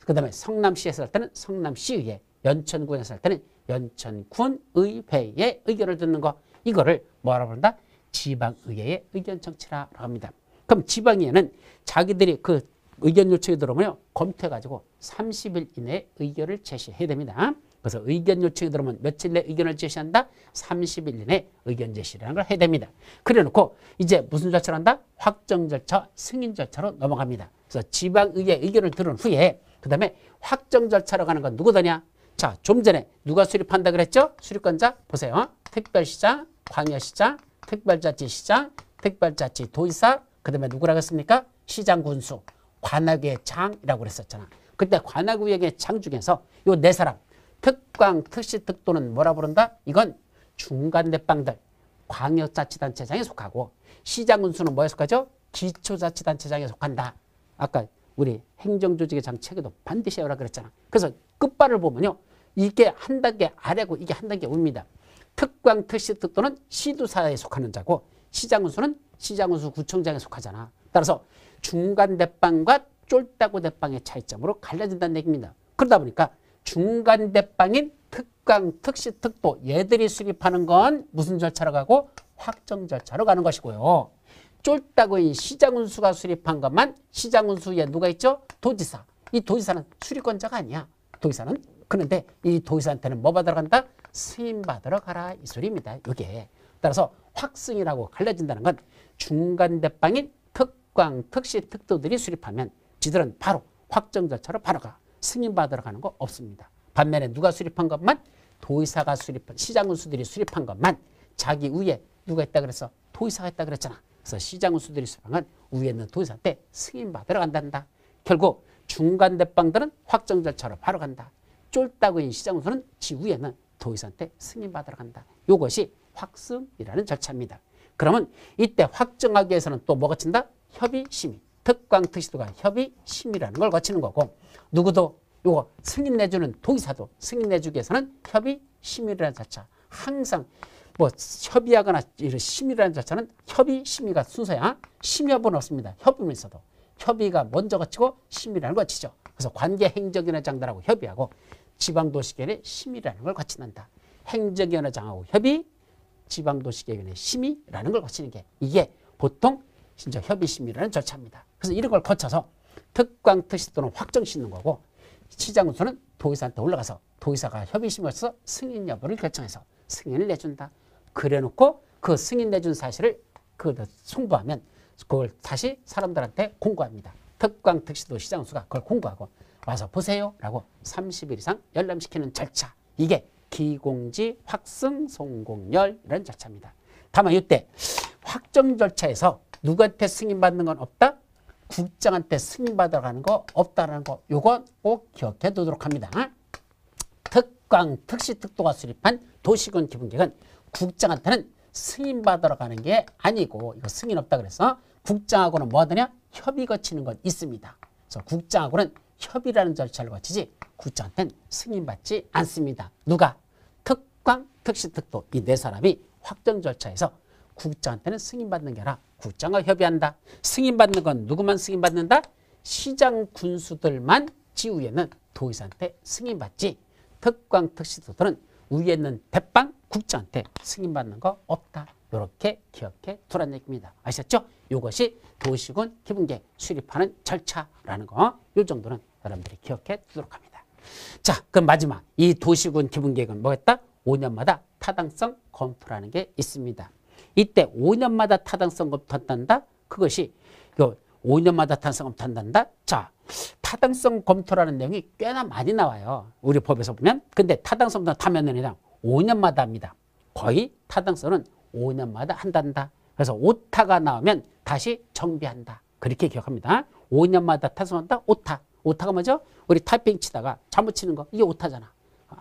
그 다음에 성남시에서 할 때는 성남시 의회, 연천군에서 할 때는 연천군 의회의 의견을 듣는 거 이거를 뭐라고 부른다? 지방의회의 의견 청취라고 합니다. 그럼 지방의회는 자기들이 그 의견 요청이 들어오면 검토해가지고 30일 이내에 의견을 제시해야 됩니다. 그래서 의견 요청이 들어오면 며칠 내에 의견을 제시한다? 30일 이내에 의견 제시라는 걸 해야 됩니다. 그래놓고 이제 무슨 절차를 한다? 확정 절차, 승인 절차로 넘어갑니다. 그래서 지방의회 의견을 들은 후에 그 다음에 확정 절차로 가는 건 누구더냐? 자, 좀 전에 누가 수립한다 그랬죠? 수립권자 보세요. 특별시장, 광역시장, 특별자치시장, 특별자치도의사, 그 다음에 누구라고 했습니까? 시장 군수. 관악의 장이라고 그랬었잖아. 그때 관악구역의 장 중에서 요 네 사람 특광, 특시, 특도는 뭐라 부른다? 이건 중간대빵들 광역자치단체장에 속하고 시장군수는 뭐에 속하죠? 기초자치단체장에 속한다. 아까 우리 행정조직의 장 책에도 반드시 해오라 그랬잖아. 그래서 끝발을 보면요. 이게 한 단계 아래고 이게 한 단계 위입니다. 특광, 특시, 특도는 시도사에 속하는 자고 시장군수는 시장군수 구청장에 속하잖아. 따라서 중간대빵과 쫄따구 대빵의 차이점으로 갈라진다는 얘기입니다. 그러다 보니까 중간대빵인 특광, 특시, 특도 얘들이 수립하는 건 무슨 절차로 가고 확정 절차로 가는 것이고요. 쫄따구인 시장군수가 수립한 것만 시장군수에 누가 있죠? 도지사. 이 도지사는 수립권자가 아니야. 도지사는. 그런데 이 도지사한테는 뭐 받으러 간다? 승인 받으러 가라 이 소리입니다. 이게. 따라서 확승이라고 갈라진다는 건 중간대빵인 특광, 특시, 특도들이 수립하면 지들은 바로 확정 절차로 바로 가. 승인 받으러 가는 거 없습니다. 반면에 누가 수립한 것만 도의사가 수립한 시장군수들이 수립한 것만 자기 위에 누가 있다 그래서 도의사가 있다 그랬잖아. 그래서 시장군수들이 수립한 건 위에 있는 도의사한테 승인 받으러 간단다. 결국 중간대빵들은 확정 절차로 바로 간다. 쫄따구인 시장군수는 지 위에는 도의사한테 승인 받으러 간다. 이것이 확승이라는 절차입니다. 그러면 이때 확정하기 위해서는 또 뭐 거친다? 협의심의. 특광, 특시도가 협의심의라는 걸 거치는 거고 누구도 요거 승인 내주는 도의사도 승인 내주기 위해서는 협의심의라는 절차. 항상 뭐 협의하거나 이런 심의라는 절차는 협의심의가 순서야. 심의협은 없습니다. 협의는 있어도. 협의가 먼저 거치고 심의라는 걸 거치죠. 그래서 관계행정위원회장들하고 협의하고 지방도시계획의 심의라는 걸 거친단다. 행정위원회장하고 협의, 지방도시계획의 심의라는 걸 거치는 게 이게 보통 진짜 협의심의라는 절차입니다. 그래서 이런 걸 거쳐서 특광, 특시 또는 확정 싣는 거고 시장군수는 도의사한테 올라가서 도의사가 협의심을 써서 승인 여부를 결정해서 승인을 내준다. 그래놓고 그 승인 내준 사실을 송부하면 그걸 다시 사람들한테 공고합니다. 특광, 특시도 시장군수가 그걸 공고하고 와서 보세요 라고 30일 이상 열람시키는 절차. 이게 기공지 확승 송공열이라는 절차입니다. 다만 이때 확정 절차에서 누구한테 승인받는 건 없다? 국장한테 승인받으러 가는 거 없다라는 거 요거 꼭 기억해 두도록 합니다. 특광, 특시, 특도가 수립한 도시군 기본계획은 국장한테는 승인받으러 가는 게 아니고 이거 승인 없다 그래서 국장하고는 뭐 하더냐? 협의 거치는 건 있습니다. 그래서 국장하고는 협의라는 절차를 거치지 국장한테는 승인받지 않습니다. 누가? 특광, 특시, 특도 이 네 사람이 확정 절차에서 국장한테는 승인받는 게 아니라 국장과 협의한다. 승인받는 건 누구만 승인받는다? 시장 군수들만 지위에는 도의사한테 승인받지 특광, 특시도들은 위에 있는 대빵 국장한테 승인받는 거 없다. 이렇게 기억해 두란 얘기입니다. 아셨죠? 이것이 도시군 기본계획 수립하는 절차라는 거. 이 정도는 여러분들이 기억해 두도록 합니다. 자, 그럼 마지막 이 도시군 기본계획은 뭐겠다? 5년마다 타당성 검토라는 게 있습니다. 이때 5년마다 타당성 검토한다. 그것이 5년마다 타당성 검토한다. 자, 타당성 검토라는 내용이 꽤나 많이 나와요. 우리 법에서 보면. 근데 타당성 검토는 타면은 5년마다 합니다. 거의 타당성은 5년마다 한단다. 그래서 오타가 나오면 다시 정비한다. 그렇게 기억합니다. 5년마다 타당성한다. 오타. 오타가 뭐죠? 우리 타이핑 치다가 잘못 치는 거. 이게 오타잖아.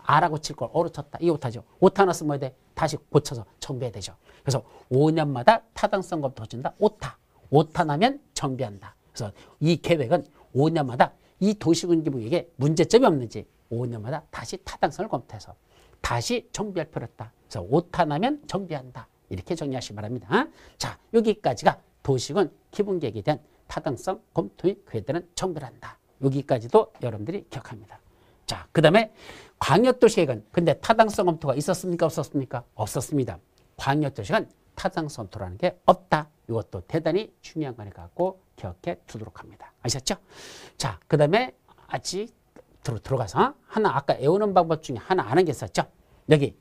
아라고 칠 걸 어로 쳤다. 이게 오타죠. 오타 났으면 뭐 돼? 다시 고쳐서 정비해야 되죠. 그래서 5년마다 타당성 검토해준다. 오타. 오타 나면 정비한다. 그래서 이 계획은 5년마다 이 도시군 기본계획에 문제점이 없는지 5년마다 다시 타당성을 검토해서 다시 정비할 필요가 있다. 그래서 오타 나면 정비한다. 이렇게 정리하시기 바랍니다. 자, 여기까지가 도시군 기본계획에 대한 타당성 검토 및 그에 대한 정비를 한다. 여기까지도 여러분들이 기억합니다. 자, 그 다음에 광역도시계획은 근데 타당성 검토가 있었습니까? 없었습니까? 없었습니다. 광역도시계획은 타당성 검토라는 게 없다. 이것도 대단히 중요한 거니까 갖고 기억해 두도록 합니다. 아셨죠? 자, 그 다음에 아직 들어가서 하나 아까 외우는 방법 중에 하나 아는 게 있었죠? 여기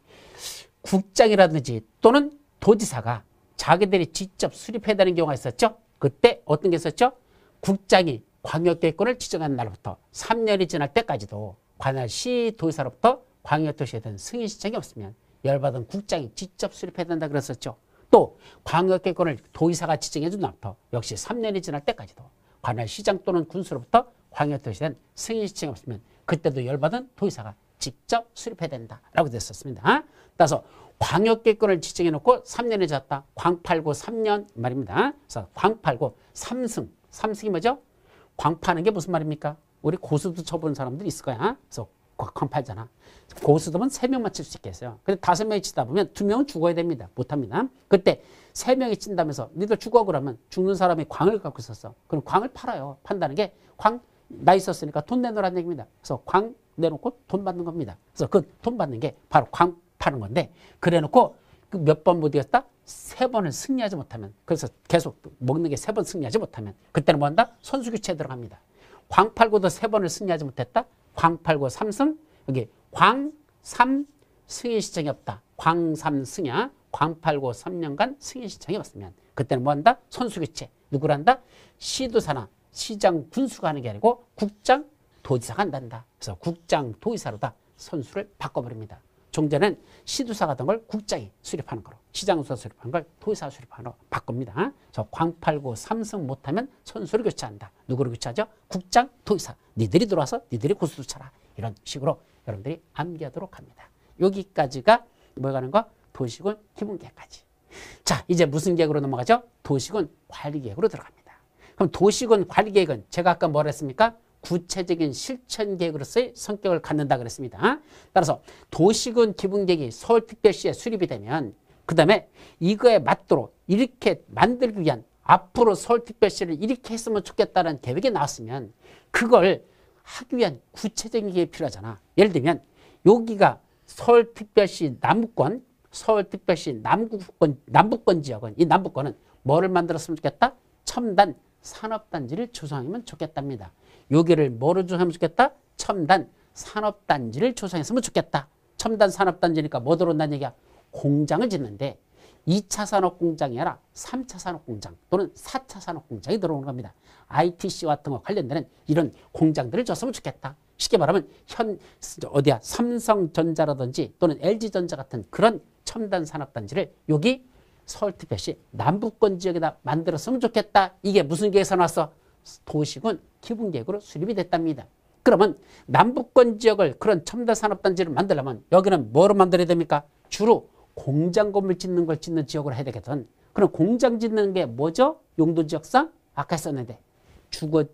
국장이라든지 또는 도지사가 자기들이 직접 수립해야 되는 경우가 있었죠? 그때 어떤 게 있었죠? 국장이 광역계획권을 지정한 날부터 3년이 지날 때까지도 관할시 도지사로부터 광역도시에 대한 승인 신청이 없으면 열받은 국장이 직접 수립해야 된다 그랬었죠. 또 광역계획권을 도지사가 지정해 준 날부터 역시 3년이 지날 때까지도 관할 시장 또는 군수로부터 광역도시 된 승인 시청이 없으면 그때도 열받은 도의사가 직접 수립해야 된다라고 됐었습니다. 따라서 광역계권을 지정해놓고 3년이 지났다. 광팔고 3년 말입니다. 그래서 광팔고 3승. 3승이 뭐죠? 광파는 게 무슨 말입니까? 우리 고수도 쳐본 사람들이 있을 거야. 그래서 광팔잖아. 고수도면 3명만 칠 수 있겠어요. 근데 5명이 치다 보면 2명은 죽어야 됩니다. 못합니다. 그때 3명이 친다면서 니들 죽어 그러면 죽는 사람이 광을 갖고 있었어. 그럼 광을 팔아요. 판다는 게 광 나 있었으니까 돈 내놓으라는 얘기입니다. 그래서 광 내놓고 돈 받는 겁니다. 그래서 그 돈 받는 게 바로 광 파는 건데 그래 놓고 그 몇 번 못 이겼다? 3번을 승리하지 못하면 그래서 계속 먹는 게 3번 승리하지 못하면 그때는 뭐 한다? 선수교체에 들어갑니다. 광 팔고도 3번을 승리하지 못했다? 광 팔고 3승 여기 광 3 승인 시청이 없다. 광 3 승야 광 팔고 3년간 승인 시청이 없으면 그때는 뭐 한다? 선수교체. 누구를 한다? 시도사나 시장 군수가 하는 게 아니고 국장 도지사가 한단다. 그래서 국장 도의사로 다 선수를 바꿔버립니다. 종전에는 시도사 같은 걸 국장이 수립하는 거로 시장수가 수립하는 걸 도의사가 수립하는 거로 바꿉니다. 저 광팔고 3승 못하면 선수를 교체한다. 누구를 교체하죠? 국장 도의사. 니들이 들어와서 니들이 고수도 쳐라. 이런 식으로 여러분들이 암기하도록 합니다. 여기까지가 뭐 가는 거? 도시군 기본계획까지. 자 이제 무슨 계획으로 넘어가죠? 도시군 관리계획으로 들어갑니다. 그럼 도시군 관리계획은 제가 아까 뭐라 했습니까? 구체적인 실천 계획으로서의 성격을 갖는다 그랬습니다. 따라서 도시군 기본계획이 서울특별시에 수립이 되면 그 다음에 이거에 맞도록 이렇게 만들기 위한 앞으로 서울특별시를 이렇게 했으면 좋겠다는 계획이 나왔으면 그걸 하기 위한 구체적인 계획이 필요하잖아. 예를 들면 여기가 서울특별시 남부권, 서울특별시 남부권 지역은 이 남부권은 뭐를 만들었으면 좋겠다? 첨단 산업단지를 조성하면 좋겠답니다. 여기를 뭐로 조성하면 좋겠다? 첨단 산업단지를 조성했으면 좋겠다. 첨단 산업단지니까 뭐 들어온다는 얘기야? 공장을 짓는데 2차 산업공장이 아니라 3차 산업공장 또는 4차 산업공장이 들어오는 겁니다. ITC 같은 거 관련되는 이런 공장들을 줬으면 좋겠다. 쉽게 말하면 삼성전자라든지 또는 LG전자 같은 그런 첨단 산업단지를 여기 서울특별시 남부권 지역에다 만들었으면 좋겠다. 이게 무슨 계획에서 나왔어? 도시군 기본계획으로 수립이 됐답니다. 그러면 남부권 지역을 그런 첨단 산업단지를 만들려면 여기는 뭐로 만들어야 됩니까? 주로 공장 건물 짓는 걸 짓는 지역으로 해야 되거든. 그럼 공장 짓는 게 뭐죠? 용도지역상 아까 썼는데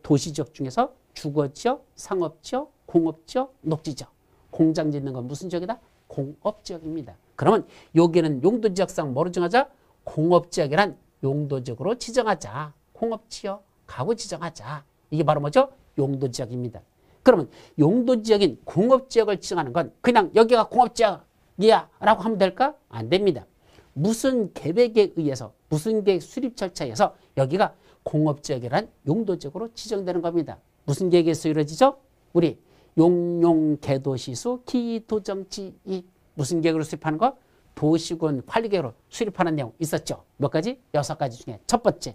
도시지역 중에서 주거지역, 상업지역, 공업지역, 녹지지역. 공장 짓는 건 무슨 지역이다? 공업지역입니다. 그러면 여기는 용도지역상 뭐로 정하자? 공업지역이란 용도지역으로 지정하자. 공업지역, 가구 지정하자. 이게 바로 뭐죠? 용도지역입니다. 그러면 용도지역인 공업지역을 지정하는 건 그냥 여기가 공업지역이야 라고 하면 될까? 안 됩니다. 무슨 계획에 의해서 무슨 계획 수립 절차에 의해서 여기가 공업지역이란 용도지역으로 지정되는 겁니다. 무슨 계획에서 이루어지죠? 우리 용용개도시수 기도정지이 무슨 계획으로 수립하는 거? 도시군 관리계획으로 수립하는 내용 있었죠. 몇 가지? 6가지 중에 첫 번째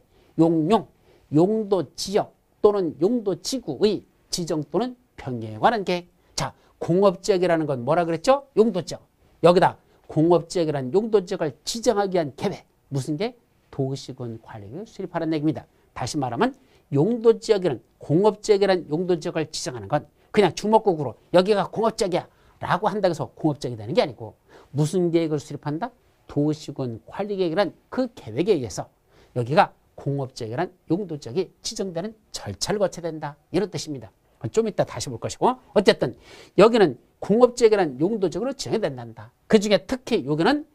용도지역 또는 용도지구의 지정 또는 변경에 관한 계획. 자, 공업지역이라는 건 뭐라 그랬죠? 용도지역. 여기다 공업지역이라는 용도지역을 지정하기 위한 계획. 무슨 계획? 도시군 관리계획을 수립하는 얘기입니다. 다시 말하면 용도지역이란 공업지역이라는 용도지역을 지정하는 건 그냥 주먹구구로 여기가 공업지역이야 라고 한다고 해서 공업지역이 되는 게 아니고 무슨 계획을 수립한다? 도시군 관리계획이란 그 계획에 의해서 여기가 공업지역이란 용도지역이 지정되는 절차를 거쳐야 된다. 이런 뜻입니다. 좀 이따 다시 볼 것이고 어쨌든 여기는 공업지역이란 용도지역으로 지정이 된단다. 그중에 특히 여기는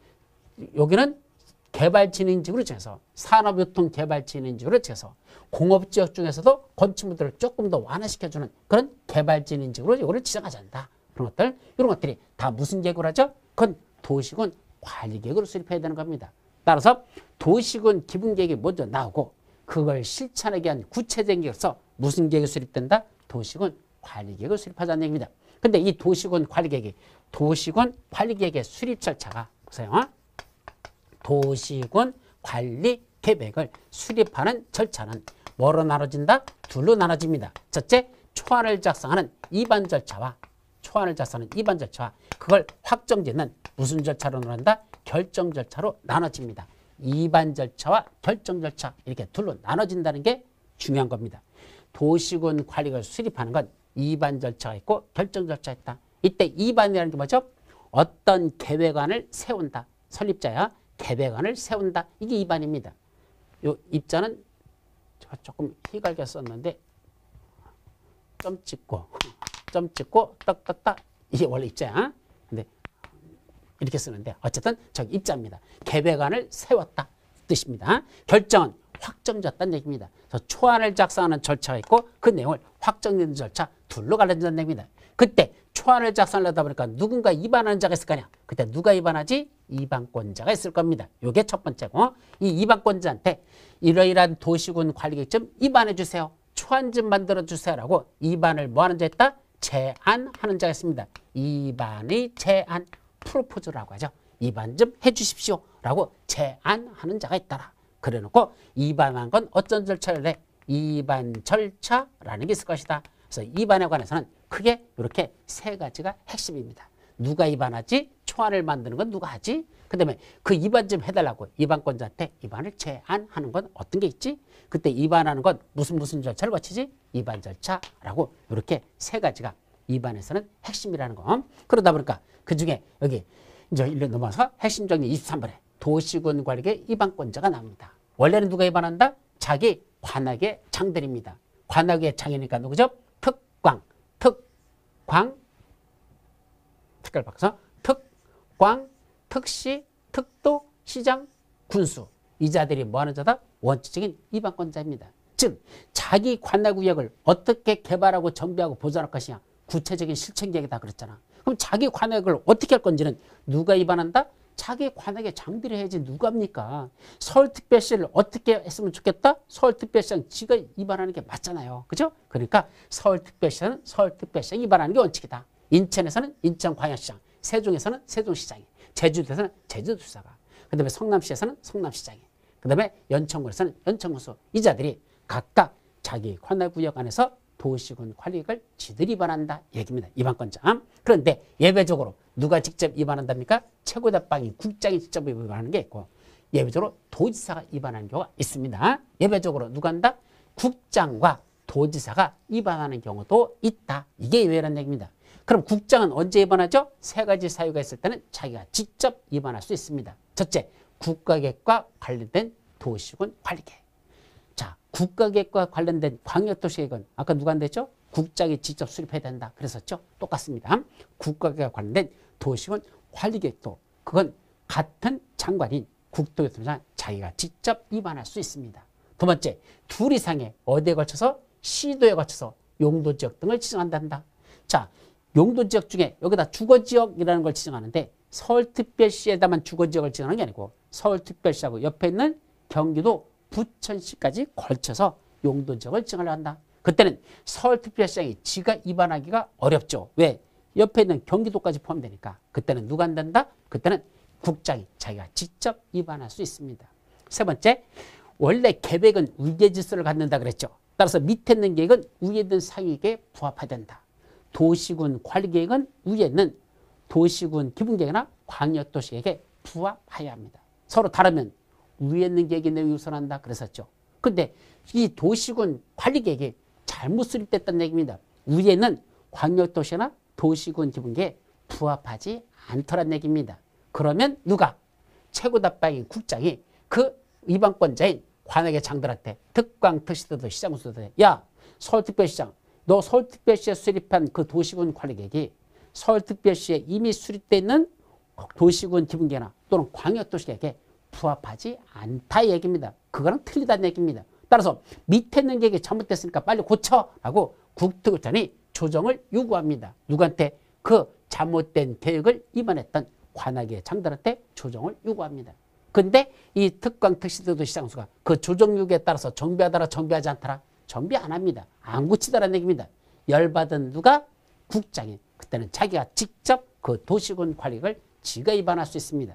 개발진흥지구로 정해서 산업유통개발진흥지구로 정해서 공업지역 중에서도 건축물들을 조금 더 완화시켜주는 그런 개발진흥지구로 이거를 지정하자. 그런 것들 이런 것들이 다 무슨 계획으로 하죠? 그건 도시군 관리계획으로 수립해야 되는 겁니다. 따라서 도시군 기본계획이 먼저 나오고 그걸 실천하기 위한 구체적인 계획에서 무슨 계획이 수립된다? 도시군 관리계획을 수립하자는 얘기입니다. 근데 이 도시군 관리계획의 수립 절차가 보세요. 도시군 관리 계획을 수립하는 절차는 뭐로 나눠진다? 둘로 나눠집니다. 첫째, 초안을 작성하는 이반 절차와 그걸 확정짓는 무슨 절차로 나눈다? 결정 절차로 나눠집니다. 이반 절차와 결정 절차 이렇게 둘로 나눠진다는 게 중요한 겁니다. 도시군 관리를 수립하는 건 이반 절차가 있고 결정 절차가 있다. 이때 이반이라는 게 뭐죠? 어떤 계획안을 세운다. 설립자야 계획안을 세운다. 이게 이반입니다. 요 입자는 제가 조금 휘갈겨 썼는데 점 찍고 딱딱딱 이게 원래 입자야. 근데 이렇게 쓰는데 어쨌든 저기 입자입니다. 계획안을 세웠다 뜻입니다. 결정은 확정졌다는 얘기입니다. 초안을 작성하는 절차가 있고 그 내용을 확정된 절차 둘로 갈라진다는 얘기입니다. 그때 초안을 작성하려다 보니까 누군가 위반하는 자가 있을 거냐. 그때 누가 위반하지? 위반권자가 있을 겁니다. 이게 첫 번째고 이 위반권자한테 이러이러한 도시군 관리계획 좀 위반해 주세요. 초안 좀 만들어 주세요라고 위반을 뭐 하는 자 있다? 제안하는 자가 있습니다. 위반의 제안 프로포즈라고 하죠. 위반 좀 해주십시오 라고 제안하는 자가 있더라. 그래놓고 위반한 건 어떤 절차를 내? 위반 절차라는 게 있을 것이다. 그래서 위반에 관해서는 크게 이렇게 세 가지가 핵심입니다. 누가 위반하지? 초안을 만드는 건 누가 하지? 그 다음에 그 위반 좀 해달라고 위반권자한테 위반을 제안하는 건 어떤 게 있지? 그때 위반하는 건 무슨 절차를 거치지? 위반 절차라고 이렇게 세 가지가 위반에서는 핵심이라는 거. 그러다 보니까 그중에 여기 이제 일로 넘어서 핵심 정리 23번에 도시군 관리계 위반권자가 나옵니다. 원래는 누가 위반한다? 자기 관악의 장들입니다. 관악의 장이니까 누구죠? 특별 바꿔서 특광, 특시, 특도, 시장, 군수 이 자들이 뭐하는 자다? 원칙적인 위반권자입니다. 즉 자기 관악구역을 어떻게 개발하고 정비하고 보존할 것이냐 구체적인 실천 계획이다 그랬잖아. 그럼 자기 관악을 어떻게 할 건지는 누가 위반한다? 자기 관악의 장비를 해야지 누가 합니까? 서울특별시를 어떻게 했으면 좋겠다? 서울특별시장 지가 위반하는 게 맞잖아요. 그죠? 그러니까 서울특별시는 서울특별시장 위반하는 게 원칙이다. 인천에서는 인천광역시장, 세종에서는 세종시장이, 제주도에서는 제주도지사가, 그 다음에 성남시에서는 성남시장이, 그 다음에 연천군에서는 연천군수 이 자들이 각각 자기 관할구역 안에서 도시군 관리를 지들이 위반한다 얘기입니다. 위반권자. 그런데 예외적으로 누가 직접 위반한답니까? 최고대빵이 국장이 직접 위반하는 게 있고 예외적으로 도지사가 위반하는 경우가 있습니다. 예외적으로 누가 한다? 국장과 도지사가 위반하는 경우도 있다. 이게 예외라는 얘기입니다. 그럼 국장은 언제 위반하죠? 세 가지 사유가 있을 때는 자기가 직접 위반할 수 있습니다. 첫째, 국가계획과 관련된 도시군 관리계획. 자, 국가계획과 관련된 광역도시계획은 아까 누가 한댔죠? 국장이 직접 수립해야 된다. 그랬었죠? 똑같습니다. 국가계획과 관련된 도시군 관리계획도 그건 같은 장관인 국토교통부가 자기가 직접 위반할 수 있습니다. 두 번째, 둘 이상의 어디에 걸쳐서? 시도에 걸쳐서 용도지역 등을 지정한단다. 자, 용도지역 중에 여기다 주거지역이라는 걸 지정하는데 서울특별시에다만 주거지역을 지정하는 게 아니고 서울특별시하고 옆에 있는 경기도 부천시까지 걸쳐서 용도지역을 지정하려 한다. 그때는 서울특별시장이 지가 위반하기가 어렵죠. 왜? 옆에 있는 경기도까지 포함되니까. 그때는 누가 한단다? 그때는 국장이 자기가 직접 위반할 수 있습니다. 세 번째, 원래 계획은 위계 질서를 갖는다 그랬죠. 따라서 밑에 있는 계획은 위에 있는 상위계획에 부합해야 된다. 도시군 관리계획은 위에 있는 도시군 기본계획이나 광역도시계획에 부합해야 합니다. 서로 다르면 위에 있는 계획의 내용이 우선한다 그랬었죠. 근데 이 도시군 관리계획이 잘못 수립됐다는 얘기입니다. 위에는 광역도시나 도시군 기본계획에 부합하지 않더란 얘기입니다. 그러면 누가? 최고답방인 국장이 그 위반권자인 관악의 장들한테 특광, 특시도도 시장군수도 야 서울특별시장 너 서울특별시에 수립한 그 도시군 관리계획이 서울특별시에 이미 수립되어 있는 도시군 기본계획이나 또는 광역도시계획에 부합하지 않다 얘기입니다. 그거랑 틀리다는 얘기입니다. 따라서 밑에 있는 계획이 잘못됐으니까 빨리 고쳐라고 국토교통부이 조정을 요구합니다. 누구한테? 그 잘못된 계획을 위반했던 관악의 장들한테 조정을 요구합니다. 근데 이 특광, 특시도도 시장수가 그 조정 요구에 따라서 정비하더라 정비하지 않더라 정비 안 합니다. 안 고치더라는 얘기입니다. 열받은 누가? 국장이. 그때는 자기가 직접 그 도시군 관리를 지가 위반할 수 있습니다.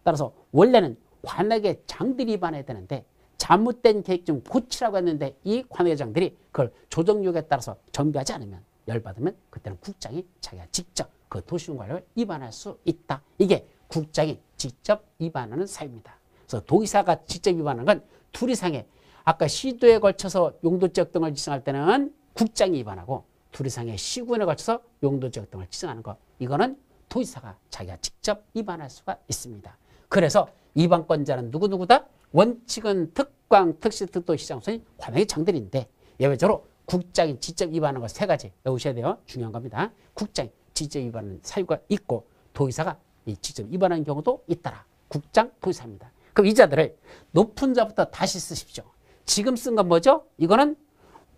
따라서 원래는 관악의 장들이 위반해야 되는데 잘못된 계획 좀 고치라고 했는데 이 관악의 장들이 그걸 조정 요구에 따라서 정비하지 않으면 열받으면 그때는 국장이 자기가 직접 그 도시군 관리를 위반할 수 있다. 이게 국장이 직접 위반하는 사유입니다. 그래서 도의사가 직접 위반하는 건 둘 이상의 아까 시도에 걸쳐서 용도지역 등을 지정할 때는 국장이 위반하고 둘 이상의 시군에 걸쳐서 용도지역 등을 지정하는 것. 이거는 도지사가 자기가 직접 위반할 수가 있습니다. 그래서 위반권자는 누구누구다? 원칙은 특광, 특시, 특도, 시장수는 관행의 장들인데 예외적으로 국장이 직접 위반하는 것 세 가지 외우셔야 돼요. 중요한 겁니다. 국장이 직접 위반하는 사유가 있고 도지사가 직접 위반하는 경우도 있더라. 국장, 도지사입니다. 그럼 이 자들을 높은 자부터 다시 쓰십시오. 지금 쓴 건 뭐죠? 이거는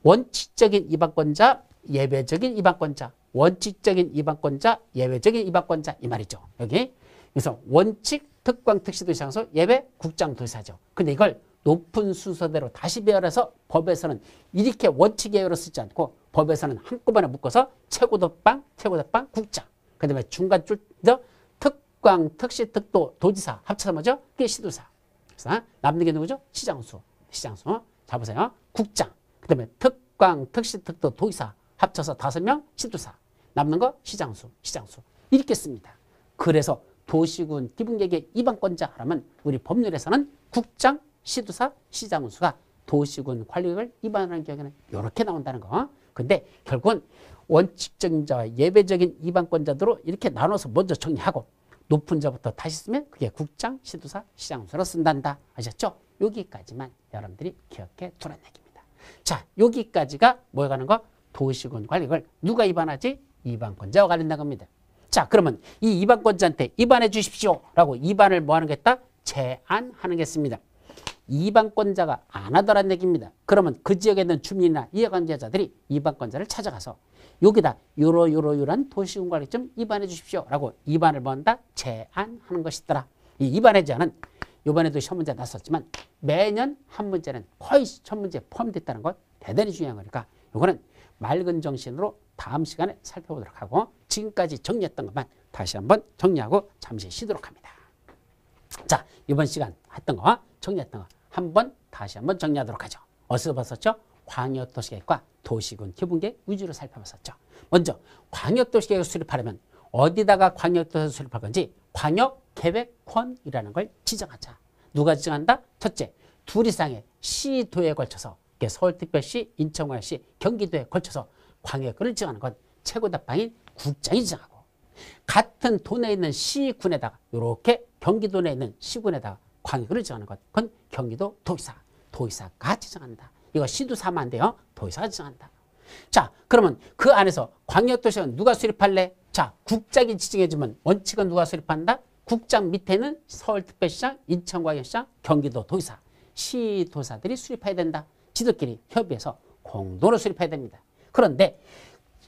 원칙적인 위반권자, 예외적인 위반권자, 원칙적인 위반권자, 예외적인 위반권자 이 말이죠. 여기. 그래서 원칙, 특광, 특시, 도지사에서 예외, 국장, 도지사죠. 근데 이걸 높은 순서대로 다시 배열해서 법에서는 이렇게 원칙 예외로 쓰지 않고 법에서는 한꺼번에 묶어서 최고도빵, 최고도빵, 국장. 그 다음에 중간 줄더 특광, 특시, 특도, 도지사 합쳐서 뭐죠? 그게 시도사. 그래서 남는 게 누구죠? 시장수. 시장수. 자 보세요. 국장. 그 다음에 특광, 특시, 특도, 도지사 합쳐서 5명 시도사. 남는 거 시장수. 시장수. 이렇게 씁니다. 그래서 도시군 기분계획의 위반권자 하라면 우리 법률에서는 국장, 시도사, 시장수가 도시군 관리계획을 위반하는 경우에는 이렇게 나온다는 거. 근데 결국은 원칙적인 자와 예외적인 위반권자들로 이렇게 나눠서 먼저 정리하고 높은 자부터 다시 쓰면 그게 국장, 시도사, 시장수로 쓴단다. 아셨죠? 여기까지만 여러분들이 기억해 두라는 얘기입니다. 자, 여기까지가 뭐에 관한 거? 도시군 관리계획을 누가 위반하지? 위반권자와 관련된 겁니다. 자, 그러면 이 위반권자한테 위반해 주십시오 라고 위반을 뭐 하는 게 있다? 제안하는 게 있습니다. 위반권자가 안 하더란 얘기입니다. 그러면 그 지역에 있는 주민이나 이해관계자들이 위반권자를 찾아가서 여기다 요런 도시군 관리점 위반해 주십시오 라고 위반을 뭐 한다? 제안하는 것이더라. 이 위반의 제안은 이번에도 시험 문제 났었지만 매년 한 문제는 거의 시험 문제에 포함됐다는 것 대단히 중요한 거니까 이거는 맑은 정신으로 다음 시간에 살펴보도록 하고 지금까지 정리했던 것만 다시 한번 정리하고 잠시 쉬도록 합니다. 자, 이번 시간 했던 거 정리했던 거 한번 다시 한번 정리하도록 하죠. 어디서 봤었죠? 광역도시계획과 도시군 기본계획 위주로 살펴봤었죠. 먼저 광역도시계획을 수립하려면 어디다가 광역도시를 수립할 건지 광역계획권이라는 걸 지정하자. 누가 지정한다? 첫째, 둘 이상의 시도에 걸쳐서 서울특별시, 인천광역시, 경기도에 걸쳐서 광역권을 지정하는 건 최고답방인 국장이 지정하고 같은 도내에 있는 시군에다가 이렇게 경기도 내에 있는 시군에다가 광역을 지정하는 것 그건 경기도 도지사, 도지사가 지정한다. 이거 시도사만 안 돼요. 도지사가 지정한다. 자, 그러면 그 안에서 광역도시는 누가 수립할래? 자, 국장이 지정해주면 원칙은 누가 수립한다? 국장 밑에는 서울특별시장, 인천광역시장, 경기도 도지사, 시도사들이 수립해야 된다. 지들끼리 협의해서 공동으로 수립해야 됩니다. 그런데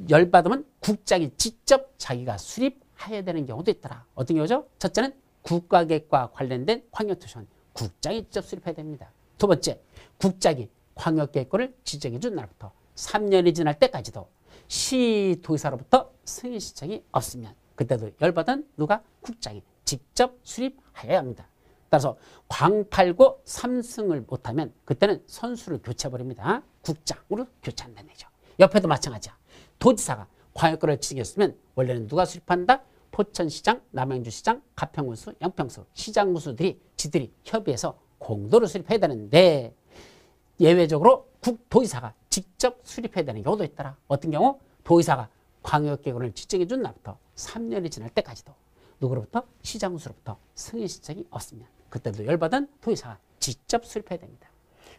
열받으면 국장이 직접 자기가 수립해야 되는 경우도 있더라. 어떤 경우죠? 첫째는 국가계획과 관련된 광역도시는 국장이 직접 수립해야 됩니다. 두 번째, 국장이 광역계획권을 지정해 준 날부터 3년이 지날 때까지도 시도지사로부터 승인 신청이 없으면 그때도 열받은 누가? 국장이 직접 수립해야 합니다. 따라서 광팔고 3승을 못하면 그때는 선수를 교체해버립니다. 국장으로 교체한다는 얘기죠. 옆에도 마찬가지야. 도지사가 광역권을 지정했으면 원래는 누가 수립한다? 포천시장, 남양주시장, 가평군수, 양평수, 시장군수들이 지들이 협의해서 공도로 수립해야 되는데 예외적으로 도지사가 직접 수립해야 되는 경우도 있더라. 어떤 경우? 도지사가 광역계획권을 지정해 준 날부터 3년이 지날 때까지도 누구로부터? 시장군수로부터 승인 신청이 없으면 그때도 열받은 도지사가 직접 수립해야 됩니다.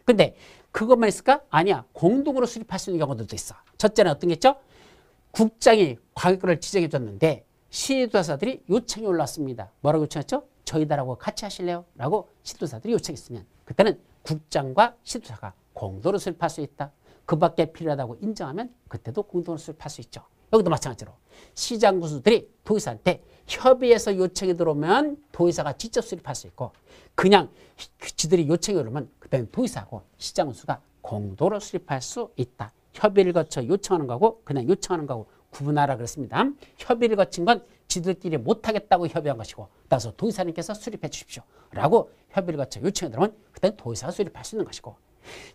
근데 그것만 있을까? 아니야. 공동으로 수립할 수 있는 경우들도 있어. 첫째는 어떤 게 있죠? 국장이 광역권을 지정해 줬는데 시도사들이 요청이 올랐습니다. 뭐라고 요청했죠? 저희들하고 같이 하실래요? 라고 시도사들이 요청했으면 그때는 국장과 시도사가 공동으로 수립할 수 있다. 그 밖에 필요하다고 인정하면 그때도 공동으로 수립할 수 있죠. 여기도 마찬가지로 시장군수들이 도지사한테 협의해서 요청이 들어오면 도지사가 직접 수립할 수 있고 그냥 지들이 요청이 오르면 그때는 도지사하고 시장군수가 공동으로 수립할 수 있다. 협의를 거쳐 요청하는 거고 그냥 요청하는 거고 구분하라 그랬습니다. 협의를 거친 건 지들끼리 못하겠다고 협의한 것이고 따라서 도지사님께서 수립해 주십시오 라고 협의를 거쳐 요청이 들어오면 그때는 도지사가 수립할 수 있는 것이고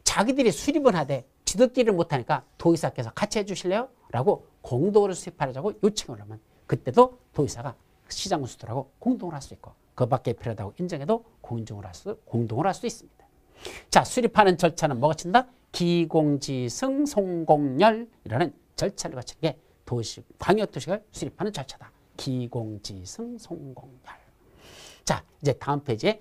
자기들이 수립은 하되 지들끼리를 못하니까 도지사께서 같이 해주실래요? 라고 공동으로 수립하자고 요청이 올라오면 그때도 도지사가 시장군수들하고 공동으로 할 수 있고 그 밖에 필요하다고 인정해도 공동으로 할 수 있습니다. 자, 수립하는 절차는 뭐가 친다? 기공지승 송공렬이라는 절차를 거치는 게 광역도시를 수립하는 절차다. 기공지승 송공렬. 자, 이제 다음 페이지에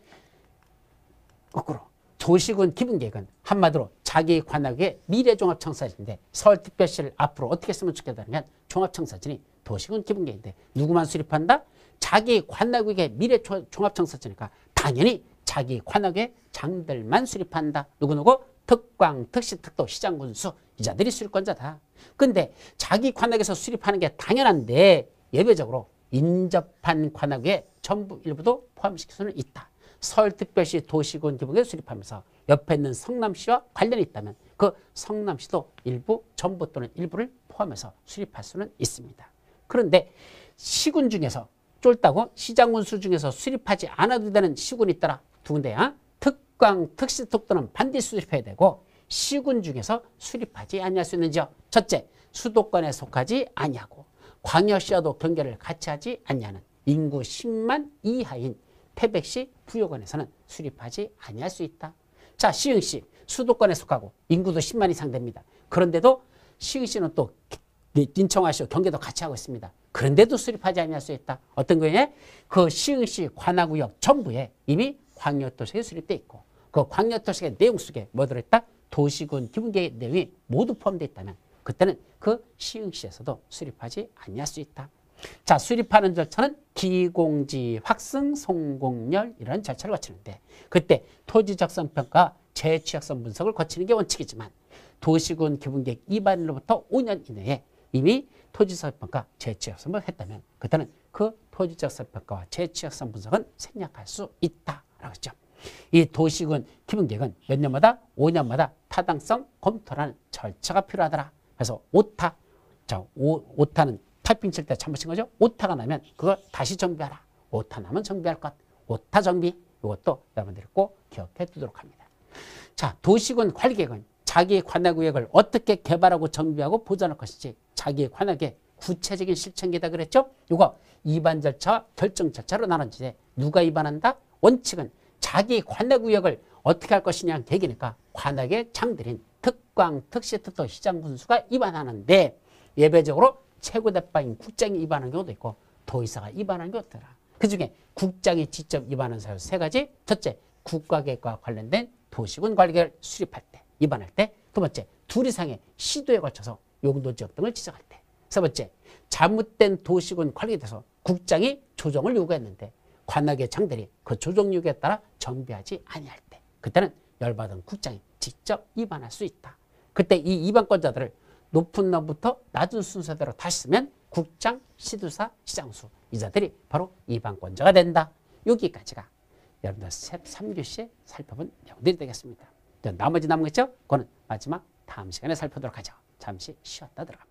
거꾸로 도시군 기본계획은 한마디로 자기 관악의 미래종합청사진인데 서울특별시를 앞으로 어떻게 쓰면 좋겠다면 종합청사진이 도시군 기본계획인데 누구만 수립한다? 자기 관악의 미래종합청사진이니까 당연히 자기 관악의 장들만 수립한다. 누구누구? 특광, 특시, 특도, 시장, 군수 이 자들이 수립권자다. 근데 자기 관악에서 수립하는 게 당연한데 예외적으로 인접한 관악의 전부 일부도 포함시킬 수는 있다. 서울특별시 도시군 기본계획 수립하면서 옆에 있는 성남시와 관련이 있다면 그 성남시도 일부, 전부 또는 일부를 포함해서 수립할 수는 있습니다. 그런데 시군 중에서 쫄다고 시장군수 중에서 수립하지 않아도 되는 시군이 있더라. 두 군데야. 특광, 특시, 특도는 반드시 수립해야 되고 시군 중에서 수립하지 아니할 수 있는지요. 첫째, 수도권에 속하지 아니하고 광역시와도 경계를 같이 하지 아니하는 인구 10만 이하인 태백시 부여권에서는 수립하지 아니할 수 있다. 자, 시흥시 수도권에 속하고 인구도 10만 이상 됩니다. 그런데도 시흥시는 또 인천화시와 경계도 같이 하고 있습니다. 그런데도 수립하지 아니할 수 있다. 어떤 거에? 그 시흥시 관할구역 전부에 이미 광역도시에 수립되어 있고 그 광역도시의 내용 속에 뭐 들어있다? 도시군 기본계획 내용이 모두 포함되어 있다면 그때는 그 시흥시에서도 수립하지 아니할 수 있다. 자, 수립하는 절차는 기공지 확승 송공렬 이라는 절차를 거치는데 그때 토지적성평가 재취약성 분석을 거치는 게 원칙이지만 도시군 기본계획 위반일로부터 5년 이내에 이미 토지적성평가 재취약성을 했다면 그때는 그 토지적성평가와 재취약성 분석은 생략할 수 있다라고 했죠. 이 도시군 기본계획은 몇 년마다 5년마다 타당성 검토라는 절차가 필요하더라. 그래서 오타, 자, 오타는 타이핑 칠 때 잘못친 거죠. 오타가 나면 그걸 다시 정비하라. 오타 나면 정비할 것. 오타 정비. 이것도 여러분들이 꼭 기억해 두도록 합니다. 자, 도시군 관리계획은 자기 관할구역을 어떻게 개발하고 정비하고 보존할 것인지 자기 관할계획 구체적인 실천계획이다 그랬죠. 이거 위반 절차와 결정 절차로 나눠지는데 누가 위반한다? 원칙은 자기 관할구역을 어떻게 할 것이냐 계획이니까 관할의 장들인 특광, 특시, 특도, 시장, 군수가 위반하는데 예외적으로 최고대법인 국장이 위반하는 경우도 있고 도의사가 위반하는 경우도 있더라. 그중에 국장이 직접 위반하는 사유 세 가지. 첫째, 국가계획과 관련된 도시군 관리계획을 수립할 때, 위반할 때. 두 번째, 둘 이상의 시도에 걸쳐서 용도지역 등을 지정할 때. 세 번째, 잘못된 도시군 관리에 대해서 국장이 조정을 요구했는데 관할계 장들이 그 조정 요구에 따라 정비하지 아니할 때. 그때는 열받은 국장이 직접 위반할 수 있다. 그때 이 위반권자들을 높은 놈부터 낮은 순서대로 다시 쓰면 국장, 시도사, 시장수 이 자들이 바로 위반권자가 된다. 여기까지가 여러분들 3교시에 살펴본 내용들이 되겠습니다. 나머지 남은 거 있죠? 그거는 마지막 다음 시간에 살펴보도록 하죠. 잠시 쉬었다 들어갑니다.